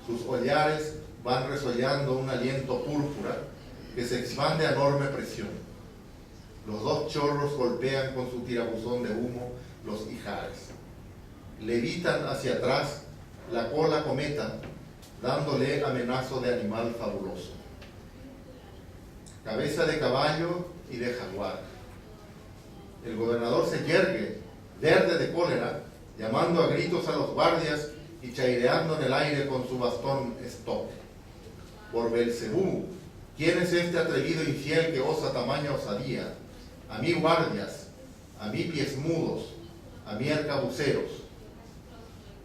Sus hollares van resollando un aliento púrpura que se expande a enorme presión. Los dos chorros golpean con su tirabuzón de humo los ijares. Levitan hacia atrás la cola cometa, dándole amenazo de animal fabuloso. Cabeza de caballo y de jaguar. El gobernador se yergue, verde de cólera, llamando a gritos a los guardias y chaireando en el aire con su bastón stop. Por Belcebú, ¿quién es este atrevido infiel que osa tamaña osadía? A mí guardias, a mí pies mudos, a mí arcabuceros,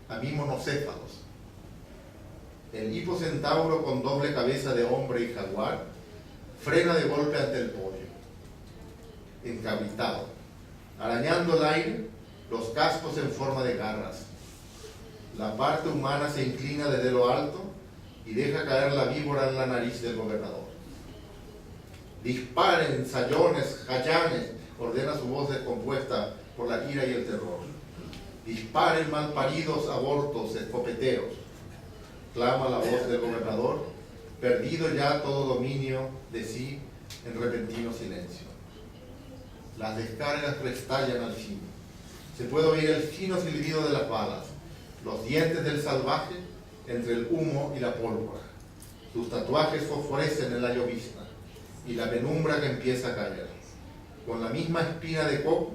a mí monocéfalos. El hipocentauro con doble cabeza de hombre y jaguar frena de golpe ante el podio, encabritado, arañando el aire, los cascos en forma de garras. La parte humana se inclina desde lo alto y deja caer la víbora en la nariz del gobernador. Disparen, sayones, jayanes, ordena su voz descompuesta por la ira y el terror. Disparen, malparidos abortos, escopeteros, clama la voz del gobernador, perdido ya todo dominio de sí en repentino silencio. Las descargas restallan al fin. Se puede oír el fino silbido de las balas, los dientes del salvaje entre el humo y la pólvora. Sus tatuajes fosforecen en la llovizna y la penumbra que empieza a caer. Con la misma espina de coco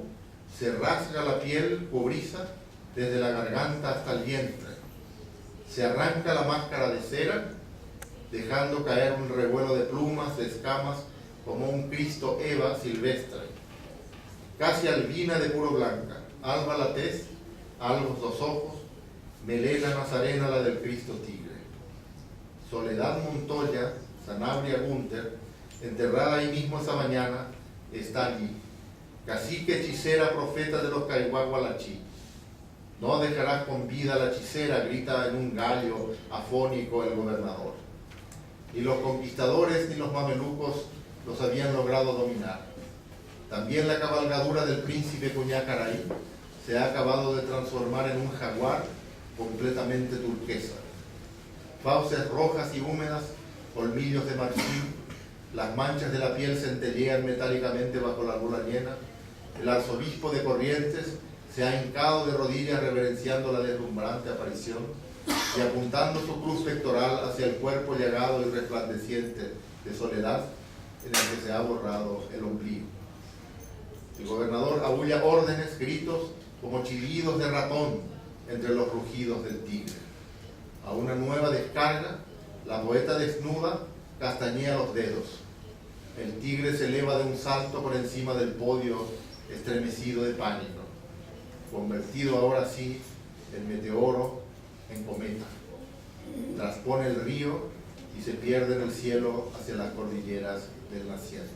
se rasga la piel cobriza desde la garganta hasta el vientre. Se arranca la máscara de cera, dejando caer un revuelo de plumas, de escamas, como un Cristo Eva silvestre. Casi albina de puro blanca, alba la tez, albos los ojos, melena nazarena la del Cristo tigre. Soledad Montoya, Sanabria Gunther, enterrada ahí mismo esa mañana, está allí. Cacique, hechicera, profeta de los Caihuagualachí. No dejarás con vida a la hechicera, grita en un gallo afónico el gobernador. Ni los conquistadores ni los mamelucos los habían logrado dominar. También la cabalgadura del príncipe Cuñacaraí se ha acabado de transformar en un jaguar completamente turquesa. Fauces rojas y húmedas, colmillos de marfil, las manchas de la piel centellean metálicamente bajo la luna llena. El arzobispo de Corrientes se ha hincado de rodillas reverenciando la deslumbrante aparición y apuntando su cruz pectoral hacia el cuerpo llagado y resplandeciente de soledad en el que se ha borrado el ombligo. El gobernador aúlla órdenes, gritos, como chillidos de ratón entre los rugidos del tigre. A una nueva descarga, la poeta desnuda castañea los dedos. El tigre se eleva de un salto por encima del podio estremecido de pánico, convertido ahora sí el meteoro en cometa. Traspone el río y se pierde en el cielo hacia las cordilleras del naciente.